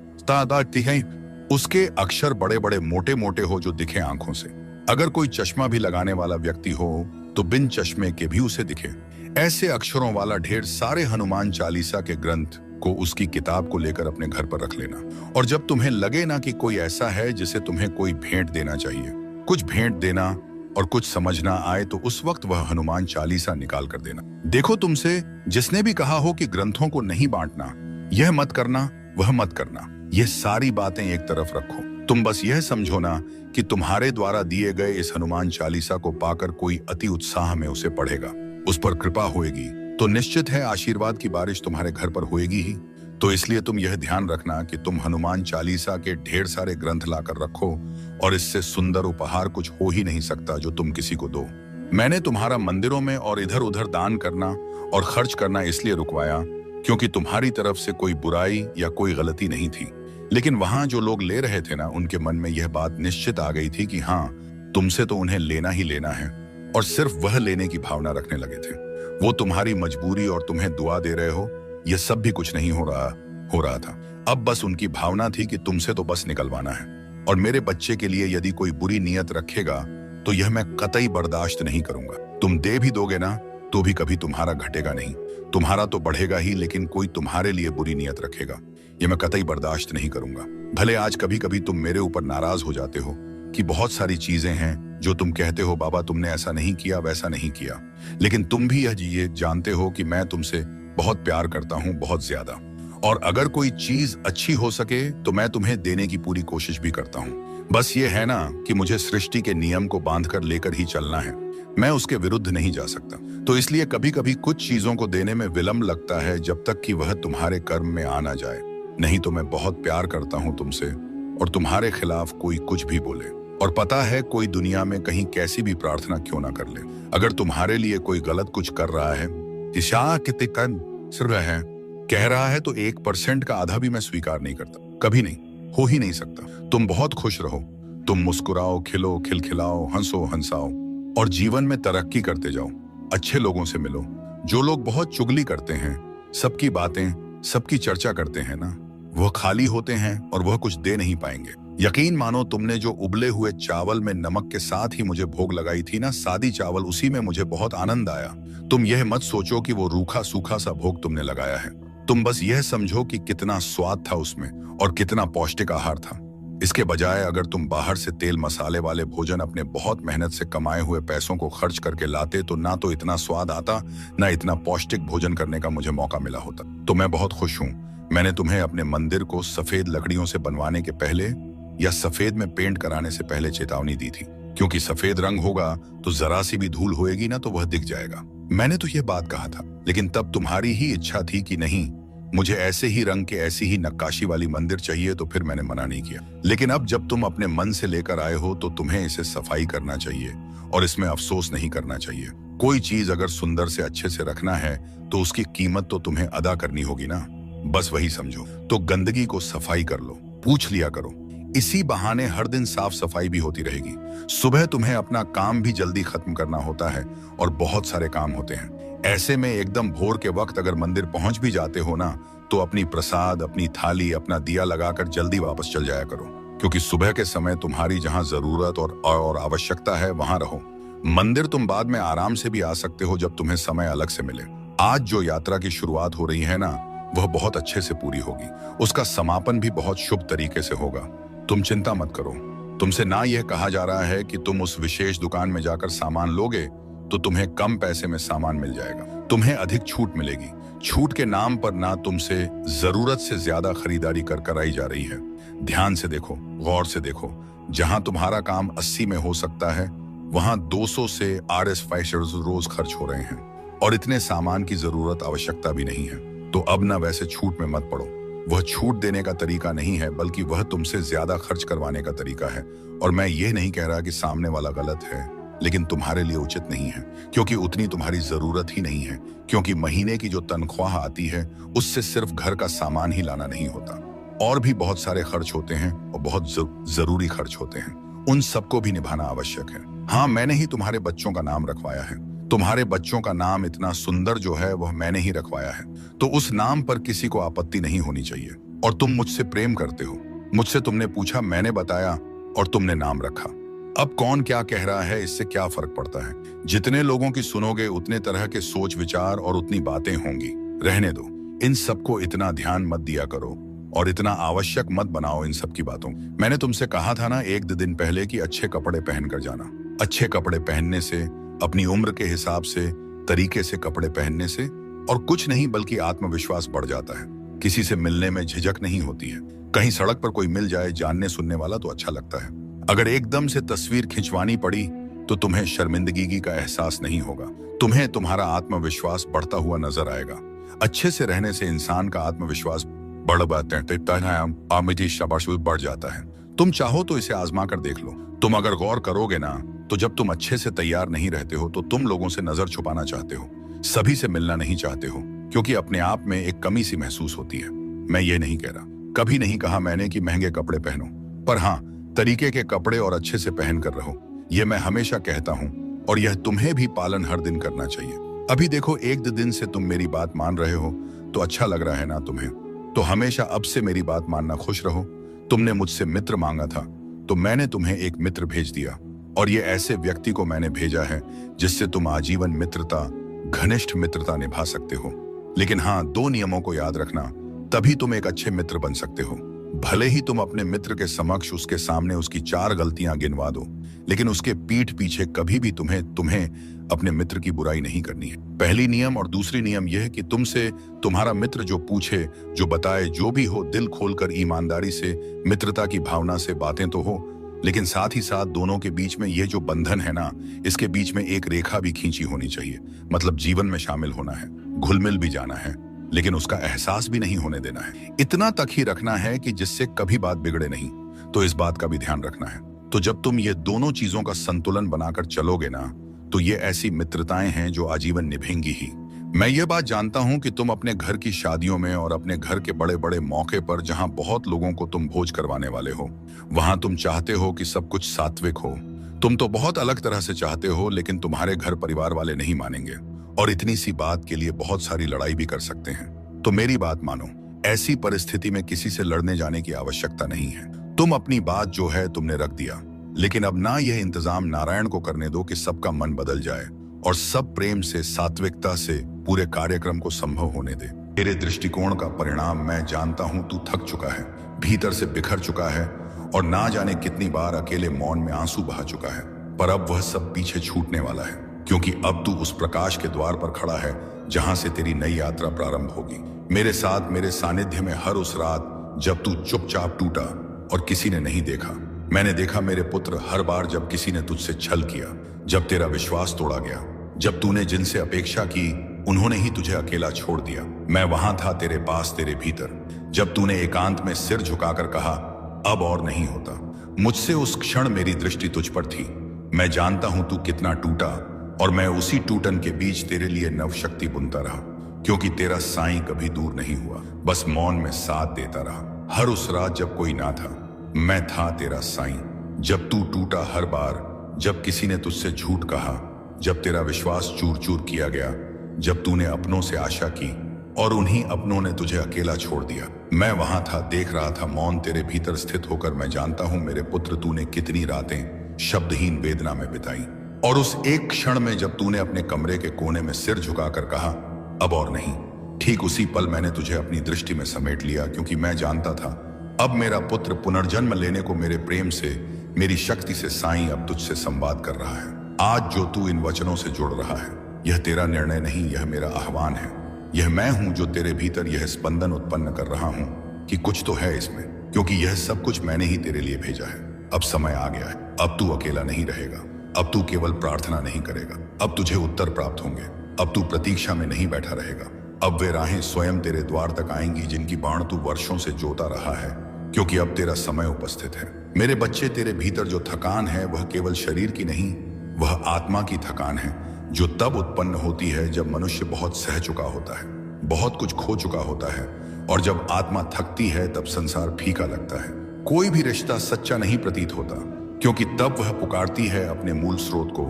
उसके अक्षर बड़े बड़े मोटे मोटे हो जो दिखे आंखों से। अगर कोई चश्मा भी लगाने वाला व्यक्ति हो तो बिन चश्मे के भी उसे दिखे। ऐसे अक्षरों वाला ढेर सारे हनुमान चालीसा के ग्रंथ को, उसकी किताब को लेकर अपने घर पर रख लेना। और जब तुम्हें लगे ना कि कोई ऐसा है जिसे तुम्हें कोई भेंट देना चाहिए, कुछ भेंट देना और कुछ समझना आए, तो उस वक्त वह हनुमान चालीसा निकाल कर देना। देखो, तुमसे जिसने भी कहा हो कि ग्रंथों को नहीं बांटना, यह मत करना, वह मत करना, ये सारी बातें एक तरफ रखो। तुम बस यह समझो ना कि तुम्हारे द्वारा दिए गए इस हनुमान चालीसा को पाकर कोई अति उत्साह में उसे पढ़ेगा, उस पर कृपा होएगी, तो निश्चित है आशीर्वाद की बारिश तुम्हारे घर पर होएगी ही। तो इसलिए तुम यह ध्यान रखना कि तुम हनुमान चालीसा के ढेर सारे ग्रंथ लाकर रखो, और इससे सुंदर उपहार कुछ हो ही नहीं सकता जो तुम किसी को दो। मैंने तुम्हारा मंदिरों में और इधर उधर दान करना और खर्च करना इसलिए रुकवाया क्योंकि तुम्हारी तरफ से कोई बुराई या कोई गलती नहीं थी। लेकिन वहां जो लोग ले रहे थे ना, उनके मन में यह बात निश्चित आ गई थी कि हाँ, तुमसे तो उन्हें लेना ही लेना है, और सिर्फ वह लेने की भावना रखने लगे थे। वो तुम्हारी मजबूरी और तुम्हें दुआ दे रहे हो, यह सब भी कुछ नहीं हो रहा था। अब बस उनकी भावना थी कि तुमसे तो बस निकलवाना है। और मेरे बच्चे के लिए यदि कोई बुरी नीयत रखेगा तो यह मैं कतई बर्दाश्त नहीं करूंगा। तुम दे भी दोगे ना तो भी कभी तुम्हारा घटेगा नहीं, तुम्हारा तो बढ़ेगा ही, लेकिन कोई तुम्हारे लिए बुरी नीयत रखेगा, यह मैं कतई बर्दाश्त नहीं करूंगा। भले आज कभी कभी तुम मेरे ऊपर नाराज हो जाते हो कि बहुत सारी चीजें हैं जो तुम कहते हो, बाबा तुमने ऐसा नहीं किया, वैसा नहीं किया, लेकिन तुम भी ये जानते हो कि मैं तुमसे बहुत प्यार करता हूं, बहुत ज्यादा। और अगर कोई चीज अच्छी हो सके तो मैं तुम्हें देने की पूरी कोशिश भी करता हूं। बस ये है ना कि मुझे सृष्टि के नियम को बांधकर लेकर ही चलना है, मैं उसके विरुद्ध नहीं जा सकता। तो इसलिए कभी कभी कुछ चीजों को देने में विलंब लगता है, जब तक कि वह तुम्हारे कर्म में आ ना जाए। नहीं तो मैं बहुत प्यार करता हूं तुमसे, और तुम्हारे खिलाफ कोई कुछ भी बोले, और पता है कोई दुनिया में कहीं कैसी भी प्रार्थना क्यों ना कर ले, अगर तुम्हारे लिए कोई गलत कुछ कर रहा है, कह रहा है, तो 1% का आधा भी मैं स्वीकार नहीं करता, कभी नहीं, हो ही नहीं सकता। तुम बहुत खुश रहो, तुम मुस्कुराओ, खिलो, खिलखिलाओ, हंसो, हंसाओ, और जीवन में तरक्की करते जाओ। अच्छे लोगों से मिलो। जो लोग बहुत चुगली करते हैं, सबकी बातें, सबकी चर्चा करते हैं ना, वह खाली होते हैं और वह कुछ दे नहीं पाएंगे। यकीन मानो, तुमने जो उबले हुए चावल में नमक के साथ ही मुझे भोग लगाई थी ना, सादी चावल, उसी में मुझे बहुत आनंद आया। तुम यह मत सोचो कि वो रूखा सूखा सा भोग तुमने लगाया है, तुम बस यह समझो कि कितना स्वाद था उसमें और कितना पौष्टिक आहार था। इसके बजाय अगर तुम बाहर से तेल मसाले वाले भोजन अपने बहुत मेहनत से कमाए हुए पैसों को खर्च करके लाते, तो ना तो इतना स्वाद आता, ना इतना पौष्टिक भोजन करने का मुझे मौका मिला होता। तो मैं बहुत खुश हूँ। मैंने तुम्हें अपने मंदिर को सफेद लकड़ियों से बनवाने के पहले या सफेद में पेंट कराने से पहले चेतावनी दी थी, क्योंकि सफेद रंग होगा तो जरा सी भी धूल होएगी ना तो वह दिख जाएगा। मैंने तो यह बात कहा था, लेकिन तब तुम्हारी ही इच्छा थी कि नहीं, मुझे ऐसे ही रंग के, ऐसी ही नक्काशी वाली मंदिर चाहिए, तो फिर मैंने मना नहीं किया। लेकिन अब जब तुम अपने मन से लेकर आए हो तो तुम्हें इसे सफाई करना चाहिए और इसमें अफसोस नहीं करना चाहिए। कोई चीज अगर सुंदर से अच्छे से रखना है तो उसकी कीमत तो तुम्हें अदा करनी होगी ना, बस वही समझो। तो गंदगी को सफाई कर लो, पूछ लिया करो, इसी बहाने हर दिन साफ सफाई भी होती रहेगी। सुबह तुम्हें अपना काम भी जल्दी खत्म करना होता है और बहुत सारे काम होते हैं। ऐसे में एकदम भोर के वक्त अगर मंदिर पहुंच भी जाते हो ना, तो अपनी प्रसाद, अपनी थाली, अपना दिया लगाकर जल्दी वापस चल जाया करो, क्योंकि सुबह के समय तुम्हारी जहां जरूरत और आवश्यकता है वहां रहो। मंदिर तुम बाद में आराम से भी आ सकते हो जब तुम्हें समय अलग से मिले। आज जो यात्रा की शुरुआत हो रही है ना, वह बहुत अच्छे से पूरी होगी। उसका समापन भी बहुत शुभ तरीके से होगा। तुम चिंता मत करो। तुमसे ना यह कहा जा रहा है कि तुम उस विशेष दुकान में जाकर सामान लोगे तो तुम्हें कम पैसे में सामान मिल जाएगा। तुम्हें अधिक छूट मिलेगी। छूट के नाम पर ना तुमसे जरूरत से ज्यादा खरीदारी कर कराई जा रही है। ध्यान से देखो, गौर से देखो। जहां तुम्हारा काम 80 में हो सकता है, वहां 200 से RS5 रोज खर्च हो रहे हैं और इतने सामान की जरूरत, आवश्यकता भी नहीं है। तो अब ना वैसे छूट में मत पड़ो। वह छूट देने का तरीका नहीं है, बल्कि वह तुमसे ज्यादा खर्च करवाने का तरीका है। और मैं ये नहीं कह रहा कि सामने वाला गलत है, लेकिन तुम्हारे लिए उचित नहीं है, क्योंकि उतनी तुम्हारी जरूरत ही नहीं है। क्योंकि महीने की जो तनख्वाह आती है, उससे सिर्फ घर का सामान ही लाना नहीं होता, और भी बहुत सारे खर्च होते हैं और बहुत जरूरी खर्च होते हैं। उन सबको भी निभाना आवश्यक है। हाँ, मैंने ही तुम्हारे बच्चों का नाम रखवाया है। तुम्हारे बच्चों का नाम इतना सुंदर जो है वह मैंने ही रखवाया है, तो उस नाम पर किसी को आपत्ति नहीं होनी चाहिए। और तुम मुझसे प्रेम करते हो। मुझसे तुमने पूछा, मैंने बताया और तुमने नाम रखा। अब कौन क्या कह रहा है, इससे क्या फर्क पड़ता है। जितने लोगों की सुनोगे उतने तरह के सोच विचार और उतनी बातें होंगी। रहने दो। इन सबको इतना ध्यान मत दिया करो और इतना आवश्यक मत बनाओ इन सब की बातों। मैंने तुमसे कहा था ना 1-2 दिन पहले कि अच्छे कपड़े पहन कर जाना। अच्छे कपड़े पहनने से, अपनी उम्र के हिसाब से, तरीके से कपड़े पहनने से और कुछ नहीं बल्कि आत्मविश्वास बढ़ जाता है। किसी से मिलने में झिझक नहीं होती है। कहीं सड़क पर कोई मिल जाए जानने सुनने वाला तो अच्छा लगता है। अगर एकदम से तस्वीर खिंचवानी पड़ी तो तुम्हें शर्मिंदगी का एहसास नहीं होगा। तुम्हें तुम्हारा आत्मविश्वास बढ़ता हुआ नजर आएगा। अच्छे से रहने से इंसान का आत्मविश्वास बढ़ जाता है। तुम चाहो तो इसे आजमा कर देख लो। तुम अगर गौर करोगे ना, तो जब तुम अच्छे से तैयार नहीं रहते हो तो तुम लोगों से नजर छुपाना चाहते हो, सभी से मिलना नहीं चाहते हो, क्योंकि अपने आप में एक कमी सी महसूस होती है। मैं ये नहीं कह रहा, कभी नहीं कहा मैंने कि महंगे कपड़े पहनो, पर हाँ, तरीके के कपड़े और अच्छे से पहन कर रहो। यह मैं हमेशा कहता हूँ और यह तुम्हें भी पालन हर दिन करना चाहिए। अभी देखो, 1-2 दिन से तुम मेरी बात मान रहे हो तो अच्छा लग रहा है ना तुम्हें। तो हमेशा अब से मेरी बात मानना, खुश रहो। तुमने मुझसे मित्र मांगा था तो मैंने तुम्हें एक मित्र भेज दिया, और ये ऐसे व्यक्ति को मैंने भेजा है जिससे तुम आजीवन मित्रता, घनिष्ठ मित्रता निभा सकते हो। लेकिन हाँ, 2 नियमों को याद रखना, तभी तुम एक अच्छे मित्र बन सकते हो। भले ही तुम अपने मित्र के समक्ष उसके सामने उसकी 4 गलतियां गिनवा दो, लेकिन उसके पीठ पीछे कभी भी तुम्हें अपने मित्र की बुराई नहीं करनी है। पहली नियम। और दूसरी नियम यह है कि तुमसे तुम्हारा मित्र जो पूछे, जो बताए, जो भी हो, दिल खोलकर ईमानदारी से, मित्रता की भावना से बातें तो हो, लेकिन साथ ही साथ दोनों के बीच में ये जो बंधन है ना, इसके बीच में एक रेखा भी खींची होनी चाहिए। मतलब जीवन में शामिल होना है, घुल मिल भी जाना है, लेकिन उसका एहसास भी नहीं होने देना है। इतना तक ही रखना है कि जिससे कभी बात बिगड़े नहीं। तो इस बात का भी ध्यान रखना है। तो जब तुम ये दोनों चीजों का संतुलन बनाकर चलोगे ना, तो ये ऐसी मित्रताएं हैं जो आजीवन निभेंगी ही। मैं ये बात जानता हूं कि तुम अपने घर की शादियों में और अपने घर के बड़े बड़े मौके पर, जहां बहुत लोगों को तुम भोज करवाने वाले हो, वहां तुम चाहते हो कि सब कुछ सात्विक हो। तुम तो बहुत अलग तरह से चाहते हो, लेकिन तुम्हारे घर परिवार वाले नहीं मानेंगे और इतनी सी बात के लिए बहुत सारी लड़ाई भी कर सकते हैं। तो मेरी बात मानो, ऐसी परिस्थिति में किसी से लड़ने जाने की आवश्यकता नहीं है। तुम अपनी बात जो है तुमने रख दिया, लेकिन अब ना यह इंतजाम नारायण को करने दो कि सबका मन बदल जाए और सब प्रेम से, सात्विकता से पूरे कार्यक्रम को संभव होने दे। तेरे दृष्टिकोण का परिणाम मैं जानता हूं। तू थक चुका है, भीतर से बिखर चुका है और ना जाने कितनी बार अकेले मौन में आंसू बहा चुका है। पर अब वह सब पीछे छूटने वाला है, क्योंकि अब तू उस प्रकाश के द्वार पर खड़ा है जहां से तेरी नई यात्रा प्रारंभ होगी। मेरे साथ, मेरे सानिध्य में हर उस रात जब तू चुपचाप टूटा और किसी ने नहीं देखा। मैंने देखा मेरे पुत्र, हर बार जब किसी ने तुझसे छल किया, जब तेरा विश्वास तोड़ा गया, जब तूने जिनसे अपेक्षा की उन्होंने ही तुझे अकेला छोड़ दिया। मैं वहां था तेरे पास, तेरे भीतर, जब तूने एकांत में सिर झुकाकर कहा अब और नहीं होता। मुझसे उस क्षण मेरी दृष्टि तुझ पर थी। मैं जानता हूं तू कितना टूटा, और मैं उसी टूटन के बीच तेरे लिए नव शक्ति बुनता रहा, क्योंकि तेरा साईं कभी दूर नहीं हुआ, बस मौन में साथ देता रहा। हर उस रात जब कोई ना था, मैं था तेरा साईं। जब तू टूटा हर बार, जब किसी ने तुझसे झूठ कहा, जब तेरा विश्वास चूर चूर किया गया, जब तूने अपनों से आशा की और उन्हीं अपनों ने तुझे अकेला छोड़ दिया, मैं वहां था, देख रहा था मौन तेरे भीतर स्थित होकर। मैं जानता हूं मेरे पुत्र, तूने कितनी रातें शब्दहीन वेदना में बिताई। और उस एक क्षण में जब तूने अपने कमरे के कोने में सिर झुकाकर कहा अब और नहीं, ठीक उसी पल मैंने तुझे अपनी दृष्टि में समेट लिया, क्योंकि मैं जानता था अब मेरा पुत्र पुनर्जन्म लेने को मेरे प्रेम से, मेरी शक्ति से साईं अब तुझसे संवाद कर रहा है। आज जो तू इन वचनों से जुड़ रहा है, यह तेरा निर्णय नहीं, यह मेरा आह्वान है। यह मैं हूं जो तेरे भीतर यह स्पंदन उत्पन्न कर रहा हूं कि कुछ तो है इसमें, क्योंकि यह सब कुछ मैंने ही तेरे लिए भेजा है। अब समय आ गया है, अब तू अकेला नहीं रहेगा, अब तू केवल प्रार्थना नहीं करेगा, अब तुझे उत्तर प्राप्त होंगे। अब तू प्रतीक्षा में नहीं बैठा रहेगा, अब वे राहें स्वयं तेरे द्वार तक आएंगी जिनकी बाण तू वर्षों से जोता रहा है, क्योंकि अब तेरा समय उपस्थित है। मेरे बच्चे, तेरे भीतर जो थकान है वह केवल शरीर की नहीं, वह आत्मा की थकान है, जो तब उत्पन्न होती है जब मनुष्य बहुत सह चुका होता है, बहुत कुछ खो चुका होता है। और जब आत्मा थकती है तब संसार फीका लगता है, कोई भी रिश्ता सच्चा नहीं प्रतीत होता, क्योंकि तब वह पुकारती है अपने मूल स्रोत को,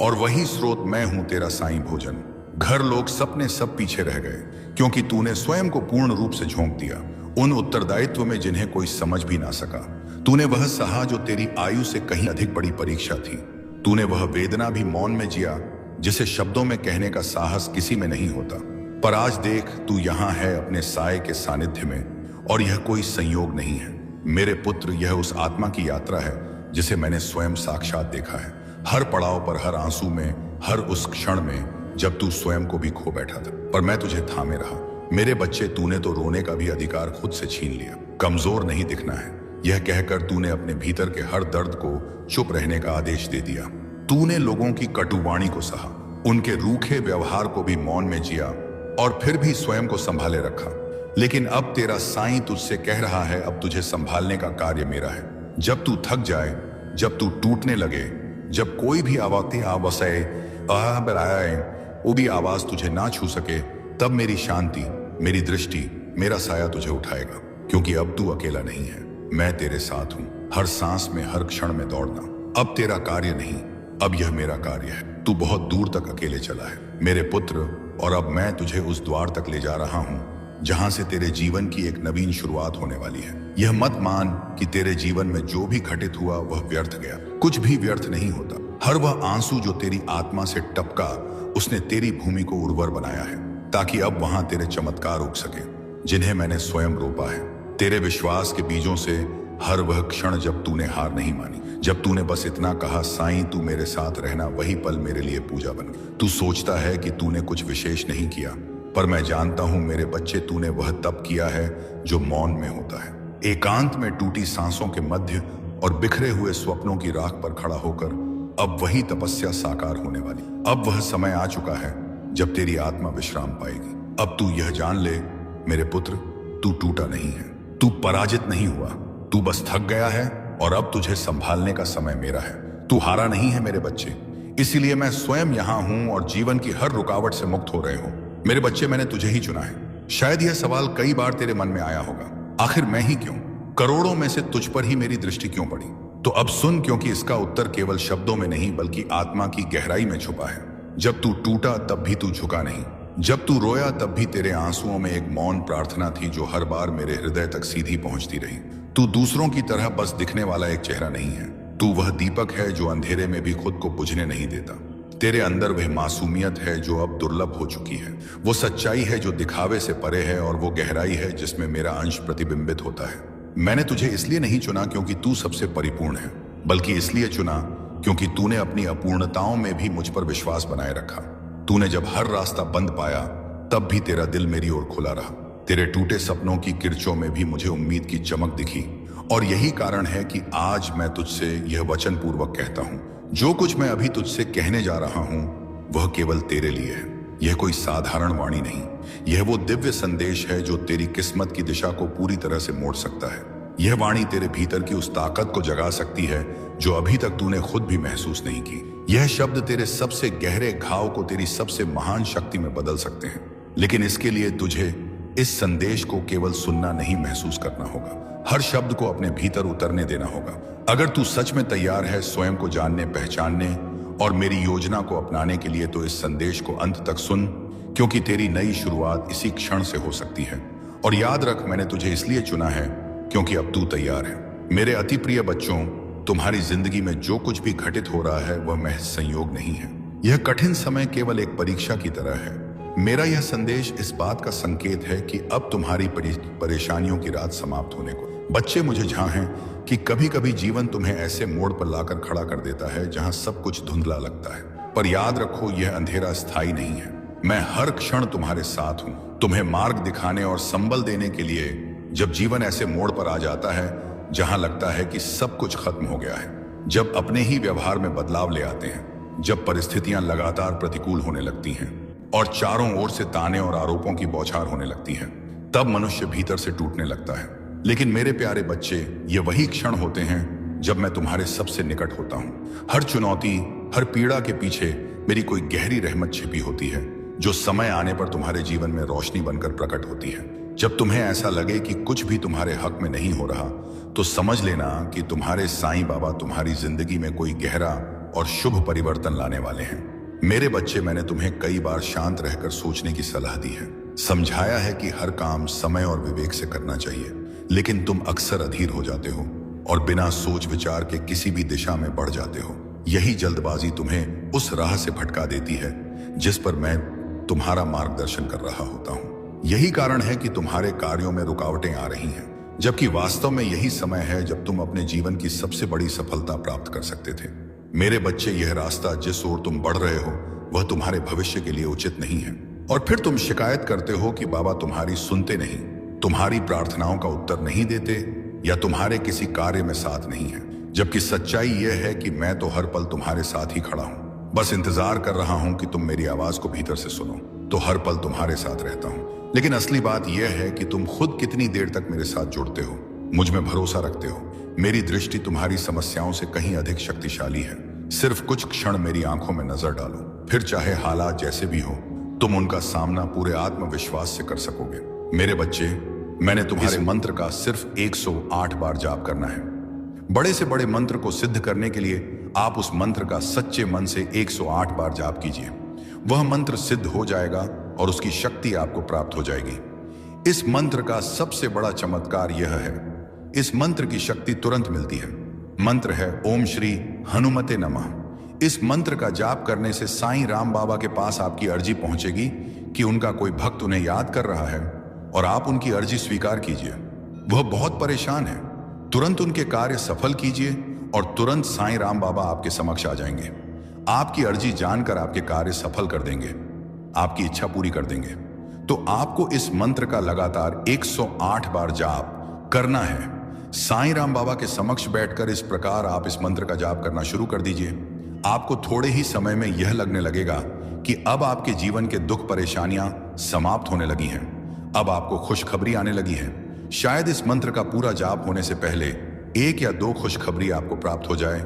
और वही स्रोत मैं हूं, तेरा साईं भोजन। घर, लोग, सपने सब पीछे रह गए, क्योंकि तूने स्वयं को पूर्ण रूप से झोंक दिया उन उत्तरदायित्व में जिन्हें कोई समझ भी ना सका। तूने वह सहा जो तेरी आयु से कहीं अधिक बड़ी परीक्षा थी। तूने वह वेदना भी मौन में जिया जिसे शब्दों में कहने का साहस किसी में नहीं होता। पर आज देख, तू यहां है अपने साये के सानिध्य में, और यह कोई संयोग नहीं है मेरे पुत्र, यह उस आत्मा की यात्रा है जिसे मैंने स्वयं साक्षात देखा है। हर पड़ाव पर, हर आंसू में, हर उस क्षण में जब तू स्वयं को भी खो बैठा था, पर मैं तुझे थामे रहा। मेरे बच्चे, तूने तो रोने का भी अधिकार खुद से छीन लिया। कमजोर नहीं दिखना है, यह कहकर तूने अपने भीतर के हर दर्द को चुप रहने का आदेश दे दिया। तूने लोगों की कटुवाणी को सहा, उनके रूखे व्यवहार को भी मौन में जिया, और फिर भी स्वयं को संभाले रखा। लेकिन अब तेरा साईं तुझसे कह रहा है, अब तुझे संभालने का कार्य मेरा है। जब तू थक जाए, जब तू टूटने लगे, जब कोई भी वो भी आवाज तुझे ना छू सके, तब मेरी शांति, मेरी दृष्टि, मेरा साया तुझे उठाएगा, क्योंकि अब तू अकेला नहीं है, मैं तेरे साथ हूं। हर सांस में, हर क्षण में दौड़ना अब तेरा कार्य नहीं, अब यह मेरा कार्य है। तू बहुत दूर तक अकेले चला है मेरे पुत्र, और अब मैं तुझे उस द्वार तक ले जा रहा हूं जहां से तेरे जीवन की एक नवीन शुरुआत होने वाली है। यह मत मान कि तेरे जीवन में जो भी घटित हुआ वह व्यर्थ गया। कुछ भी व्यर्थ नहीं होता। हर वह आंसू जो तेरी आत्मा से टपका, उसने तेरी भूमि को उर्वर बनाया है, ताकि अब वहां तेरे चमत्कार उग सके जिन्हें मैंने स्वयं रोपा है। तेरे विश्वास के बीजों से हर वह क्षण जब तूने हार नहीं मानी, जब तूने बस इतना कहा, साईं तू मेरे साथ रहना, वही पल मेरे लिए पूजा बन गई। तू सोचता है कि तूने कुछ विशेष नहीं किया, पर मैं जानता हूं मेरे बच्चे, तूने वह तप किया है जो मौन में होता है, एकांत में, टूटी सांसों के मध्य और बिखरे हुए स्वप्नों की राख पर खड़ा होकर। अब वही तपस्या साकार होने वाली। अब वह समय आ चुका है जब तेरी आत्मा विश्राम पाएगी। अब तू यह जान ले मेरे पुत्र, तू टूटा नहीं है, तू पराजित नहीं हुआ, तू बस थक गया है, और अब तुझे संभालने का समय मेरा है। तू हारा नहीं है मेरे बच्चे, इसीलिए मैं स्वयं यहां हूं और जीवन की हर रुकावट से मुक्त हो रहे हो। मेरे बच्चे, मैंने तुझे ही चुना है। शायद यह सवाल कई बार तेरे मन में आया होगा, आखिर मैं ही क्यों? करोड़ों में से तुझ पर ही मेरी दृष्टि क्यों पड़ी? तो अब सुन, क्योंकि इसका उत्तर केवल शब्दों में नहीं बल्कि आत्मा की गहराई में छुपा है। जब तू टूटा तब भी तू झुका नहीं, जब तू रोया तब भी तेरे आंसुओं में एक मौन प्रार्थना थी जो हर बार मेरे हृदय तक सीधी पहुंचती रही। तू दूसरों की तरह बस दिखने वाला एक चेहरा नहीं है, तू वह दीपक है जो अंधेरे में भी खुद को बुझने नहीं देता। तेरे अंदर वह मासूमियत है जो अब दुर्लभ हो चुकी है, वो सच्चाई है जो दिखावे से परे है, और वो गहराई है जिसमें मेरा अंश प्रतिबिंबित होता है। मैंने तुझे इसलिए नहीं चुना क्योंकि तू सबसे परिपूर्ण है, बल्कि इसलिए चुना क्योंकि तूने अपनी अपूर्णताओं में भी मुझ पर विश्वास बनाए रखा। तूने जब हर रास्ता बंद पाया तब भी तेरा दिल मेरी ओर खुला रहा। तेरे टूटे सपनों की किरचों में भी मुझे उम्मीद की चमक दिखी, और यही कारण है कि आज मैं तुझसे यह वचन पूर्वक कहता हूं, जो कुछ मैं अभी तुझसे कहने जा रहा हूं वह केवल तेरे लिए है। यह कोई साधारण वाणी नहीं, यह वो दिव्य संदेश है जो तेरी किस्मत की दिशा को पूरी तरह से मोड़ सकता है। यह वाणी तेरे भीतर की उस ताकत को जगा सकती है जो अभी तक तूने खुद भी महसूस नहीं की। यह शब्द तेरे सबसे गहरे घाव को तेरी सबसे महान शक्ति में बदल सकते हैं, लेकिन इसके लिए तुझे इस संदेश को केवल सुनना नहीं, महसूस करना होगा। हर शब्द को अपने भीतर उतरने देना होगा। अगर तू सच में तैयार है स्वयं को जानने, पहचानने और मेरी योजना को अपनाने के लिए, तो इस संदेश को अंत तक सुन, क्योंकि तेरी नई शुरुआत इसी क्षण से हो सकती है। और याद रख, मैंने तुझे इसलिए चुना है क्योंकि अब तू तैयार है। मेरे अति प्रिय बच्चों, तुम्हारी जिंदगी में जो कुछ भी घटित हो रहा है वह महज संयोग नहीं है। यह कठिन समय केवल एक परीक्षा की तरह है। मेरा यह संदेश इस बात का संकेत है कि अब तुम्हारी परेशानियों की रात समाप्त होने को। बच्चे, मुझे झां है कि कभी कभी जीवन तुम्हें ऐसे मोड़ पर लाकर खड़ा कर देता है जहां सब कुछ धुंधला लगता है, पर याद रखो, यह अंधेरा स्थायी नहीं है। मैं हर क्षण तुम्हारे साथ हूं, तुम्हें मार्ग दिखाने और संबल देने के लिए। जब जीवन ऐसे मोड़ पर आ जाता है जहां लगता है कि सब कुछ खत्म हो गया है, जब अपने ही व्यवहार में बदलाव ले आते हैं, जब परिस्थितियां लगातार प्रतिकूल होने लगती हैं और चारों ओर से ताने और आरोपों की बौछार होने लगती है, तब मनुष्य भीतर से टूटने लगता है। लेकिन मेरे प्यारे बच्चे, ये वही क्षण होते हैं जब मैं तुम्हारे सबसे निकट होता हूँ। हर चुनौती, हर पीड़ा के पीछे मेरी कोई गहरी रहमत छिपी होती है, जो समय आने पर तुम्हारे जीवन में रोशनी बनकर प्रकट होती है। जब तुम्हें ऐसा लगे कि कुछ भी तुम्हारे हक में नहीं हो रहा, तो समझ लेना कि तुम्हारे साईं बाबा तुम्हारी जिंदगी में कोई गहरा और शुभ परिवर्तन लाने वाले हैं। मेरे बच्चे, मैंने तुम्हें कई बार शांत रहकर सोचने की सलाह दी है, समझाया है कि हर काम समय और विवेक से करना चाहिए, लेकिन तुम अक्सर अधीर हो जाते हो और बिना सोच विचार के किसी भी दिशा में बढ़ जाते हो। यही जल्दबाजी तुम्हें उस राह से भटका देती है जिस पर मैं तुम्हारा मार्गदर्शन कर रहा होता हूँ। यही कारण है कि तुम्हारे कार्यों में रुकावटें आ रही हैं, जबकि वास्तव में यही समय है जब तुम अपने जीवन की सबसे बड़ी सफलता प्राप्त कर सकते थे। मेरे बच्चे, यह रास्ता जिस ओर तुम बढ़ रहे हो वह तुम्हारे भविष्य के लिए उचित नहीं है, और फिर तुम शिकायत करते हो कि बाबा तुम्हारी सुनते नहीं, तुम्हारी प्रार्थनाओं का उत्तर नहीं देते या तुम्हारे किसी कार्य में साथ नहीं है। जबकि सच्चाई यह है कि मैं तो हर पल तुम्हारे साथ ही खड़ा हूं, बस इंतजार कर रहा हूं कि तुम मेरी आवाज को भीतर से सुनो। तो हर पल तुम्हारे साथ रहता हूं। लेकिन असली बात यह है कि तुम खुद कितनी देर तक मेरे साथ जुड़ते हो, मुझ में भरोसा रखते हो। मेरी दृष्टि तुम्हारी समस्याओं से कहीं अधिक शक्तिशाली है। सिर्फ कुछ क्षण मेरी आंखों में नजर डालो, फिर चाहे हालात जैसे भी हो, तुम उनका सामना पूरे आत्मविश्वास से कर सकोगे। मेरे बच्चे, मैंने तुम्हारे मंत्र का सिर्फ 108 बार जाप करना है। बड़े से बड़े मंत्र को सिद्ध करने के लिए आप उस मंत्र का सच्चे मन से 108 बार जाप कीजिए। वह मंत्र सिद्ध हो जाएगा और उसकी शक्ति आपको प्राप्त हो जाएगी। इस मंत्र का सबसे बड़ा चमत्कार यह है, इस मंत्र की शक्ति तुरंत मिलती है। मंत्र है ओम श्री हनुमते नमः। इस मंत्र का जाप करने से साईं राम बाबा के पास आपकी अर्जी पहुंचेगी कि उनका कोई भक्त उन्हें याद कर रहा है और आप उनकी अर्जी स्वीकार कीजिए। वह बहुत परेशान है, तुरंत उनके कार्य सफल कीजिए और तुरंत साईं राम बाबा आपके समक्ष आ जाएंगे। आपकी अर्जी जानकर आपके कार्य सफल कर देंगे, आपकी इच्छा पूरी कर देंगे। तो आपको इस मंत्र का लगातार 108 बार जाप करना है। साईं राम बाबा के समक्ष बैठकर इस प्रकार आप इस मंत्र का जाप करना शुरू कर दीजिए। आपको थोड़े ही समय में यह लगने लगेगा कि अब आपके जीवन के दुख परेशानियां समाप्त होने लगी हैं। अब आपको खुशखबरी आने लगी है। शायद इस मंत्र का पूरा जाप होने से पहले 1 या 2 खुशखबरी आपको प्राप्त हो जाए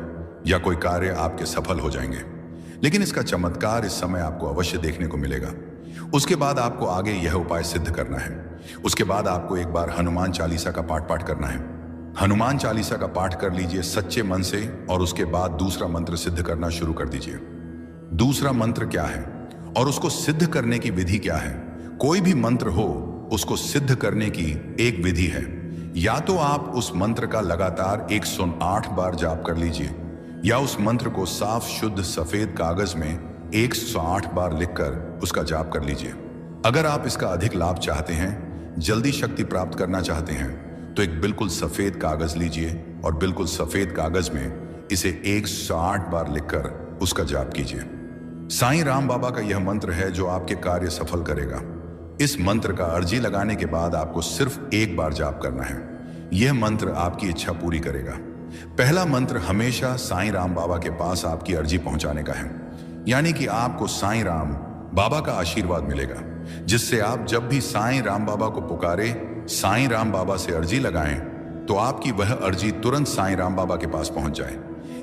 या कोई कार्य आपके सफल हो जाएंगे। लेकिन इसका चमत्कार इस समय आपको अवश्य देखने को मिलेगा। उसके बाद आपको आगे यह उपाय सिद्ध करना है। उसके बाद आपको एक बार हनुमान चालीसा का पाठ करना है। हनुमान चालीसा का पाठ कर लीजिए सच्चे मन से और उसके बाद दूसरा मंत्र सिद्ध करना शुरू कर दीजिए। दूसरा मंत्र क्या है और उसको सिद्ध करने की विधि क्या है? कोई भी मंत्र हो, उसको सिद्ध करने की एक विधि है। या तो आप उस मंत्र का लगातार 108 बार जाप कर लीजिए, या उस मंत्र को साफ शुद्ध सफेद कागज में 108 बार लिखकर उसका जाप कर लीजिए। अगर आप इसका अधिक लाभ चाहते हैं, जल्दी शक्ति प्राप्त करना चाहते हैं, तो एक बिल्कुल सफेद कागज लीजिए और बिल्कुल सफेद कागज में इसे 108 बार लिखकर उसका जाप कीजिए। साईं राम बाबा का यह मंत्र है जो आपके कार्य सफल करेगा। इस मंत्र का अर्जी लगाने के बाद आपको सिर्फ 1 बार जाप करना है। यह मंत्र आपकी इच्छा पूरी करेगा। पहला मंत्र हमेशा साईं राम बाबा के पास आपकी अर्जी पहुंचाने का है, यानी कि आपको साईं राम बाबा का आशीर्वाद मिलेगा, जिससे आप जब भी साईं राम बाबा को पुकारे, साईं राम बाबा से अर्जी लगाएं, तो आपकी वह अर्जी तुरंत साईं राम बाबा के पास पहुंच जाए।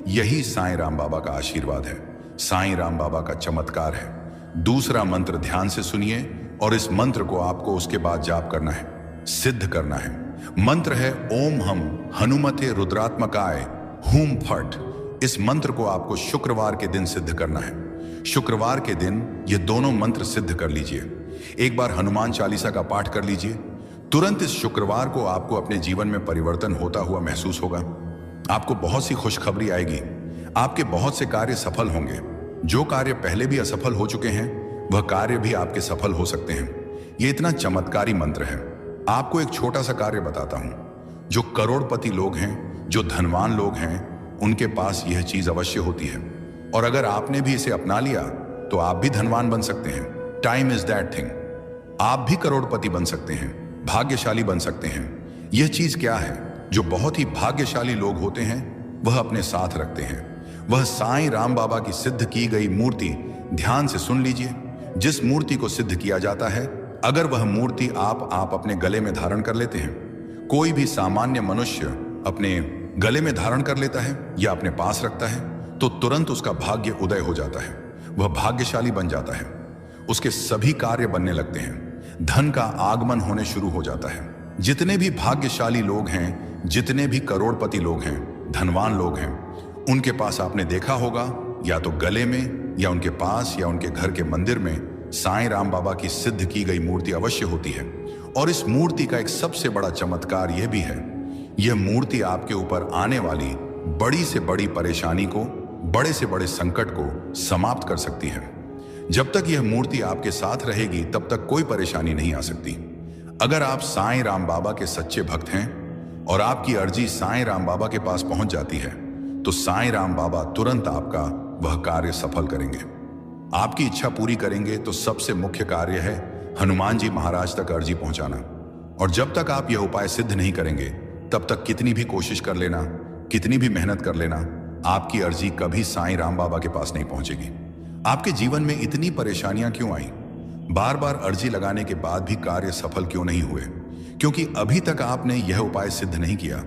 यही साईं राम बाबा का आशीर्वाद है, साईं राम बाबा का चमत्कार है। दूसरा मंत्र ध्यान से सुनिए, और इस मंत्र को आपको उसके बाद जाप करना है, सिद्ध करना है। मंत्र है ओम हम हनुमते रुद्रात्मकाय हूम फट। इस मंत्र को आपको शुक्रवार के दिन सिद्ध करना है। शुक्रवार के दिन ये दोनों मंत्र सिद्ध कर लीजिए। एक बार हनुमान चालीसा का पाठ कर लीजिए। तुरंत इस शुक्रवार को आपको अपने जीवन में परिवर्तन होता हुआ महसूस होगा। आपको बहुत सी खुशखबरी आएगी। आपके बहुत से कार्य सफल होंगे। जो कार्य पहले भी असफल हो चुके हैं वह कार्य भी आपके सफल हो सकते हैं। यह इतना चमत्कारी मंत्र है। आपको एक छोटा सा कार्य बताता हूं। जो करोड़पति लोग हैं, जो धनवान लोग हैं, उनके पास यह चीज अवश्य होती है। और अगर आपने भी इसे अपना लिया तो आप भी धनवान बन सकते हैं। Time is that thing. आप भी करोड़पति बन सकते हैं, भाग्यशाली बन सकते हैं। यह चीज क्या है जो बहुत ही भाग्यशाली लोग होते हैं वह अपने साथ रखते हैं? वह साईं राम बाबा की सिद्ध की गई मूर्ति। ध्यान से सुन लीजिए। जिस मूर्ति को सिद्ध किया जाता है, अगर वह मूर्ति आप अपने गले में धारण कर लेते हैं, कोई भी सामान्य मनुष्य अपने गले में धारण कर लेता है या अपने पास रखता है, तो तुरंत उसका भाग्य उदय हो जाता है। वह भाग्यशाली बन जाता है। उसके सभी कार्य बनने लगते हैं। धन का आगमन होने शुरू हो जाता है। जितने भी भाग्यशाली लोग हैं, जितने भी करोड़पति लोग हैं, धनवान लोग हैं, उनके पास आपने देखा होगा या तो गले में या उनके पास या उनके घर के मंदिर में साईं राम बाबा की सिद्ध की गई मूर्ति अवश्य होती है। और इस मूर्ति का एक सबसे बड़ा चमत्कार यह भी है, यह मूर्ति आपके ऊपर आने वाली बड़ी से बड़ी परेशानी को, बड़े से बड़े संकट को समाप्त कर सकती है। जब तक यह मूर्ति आपके साथ रहेगी तब तक कोई परेशानी नहीं आ सकती। अगर आप साईं राम बाबा के सच्चे भक्त हैं और आपकी अर्जी साईं राम बाबा के पास पहुंच जाती है, तो साईं राम बाबा तुरंत आपका वह कार्य सफल करेंगे। आपकी इच्छा पूरी करेंगे। तो सबसे मुख्य कार्य है हनुमान जी महाराज तक अर्जी पहुंचाना। और जब तक आप यह उपाय सिद्ध नहीं करेंगे, तब तक कितनी भी कोशिश कर लेना, कितनी भी मेहनत कर लेना, आपकी अर्जी कभी साईं राम बाबा के पास नहीं पहुंचेगी। आपके जीवन में इतनी परेशानियां क्यों आई? बार बार अर्जी लगाने के बाद भी कार्य सफल क्यों नहीं हुए? क्योंकि अभी तक आपने यह उपाय सिद्ध नहीं किया।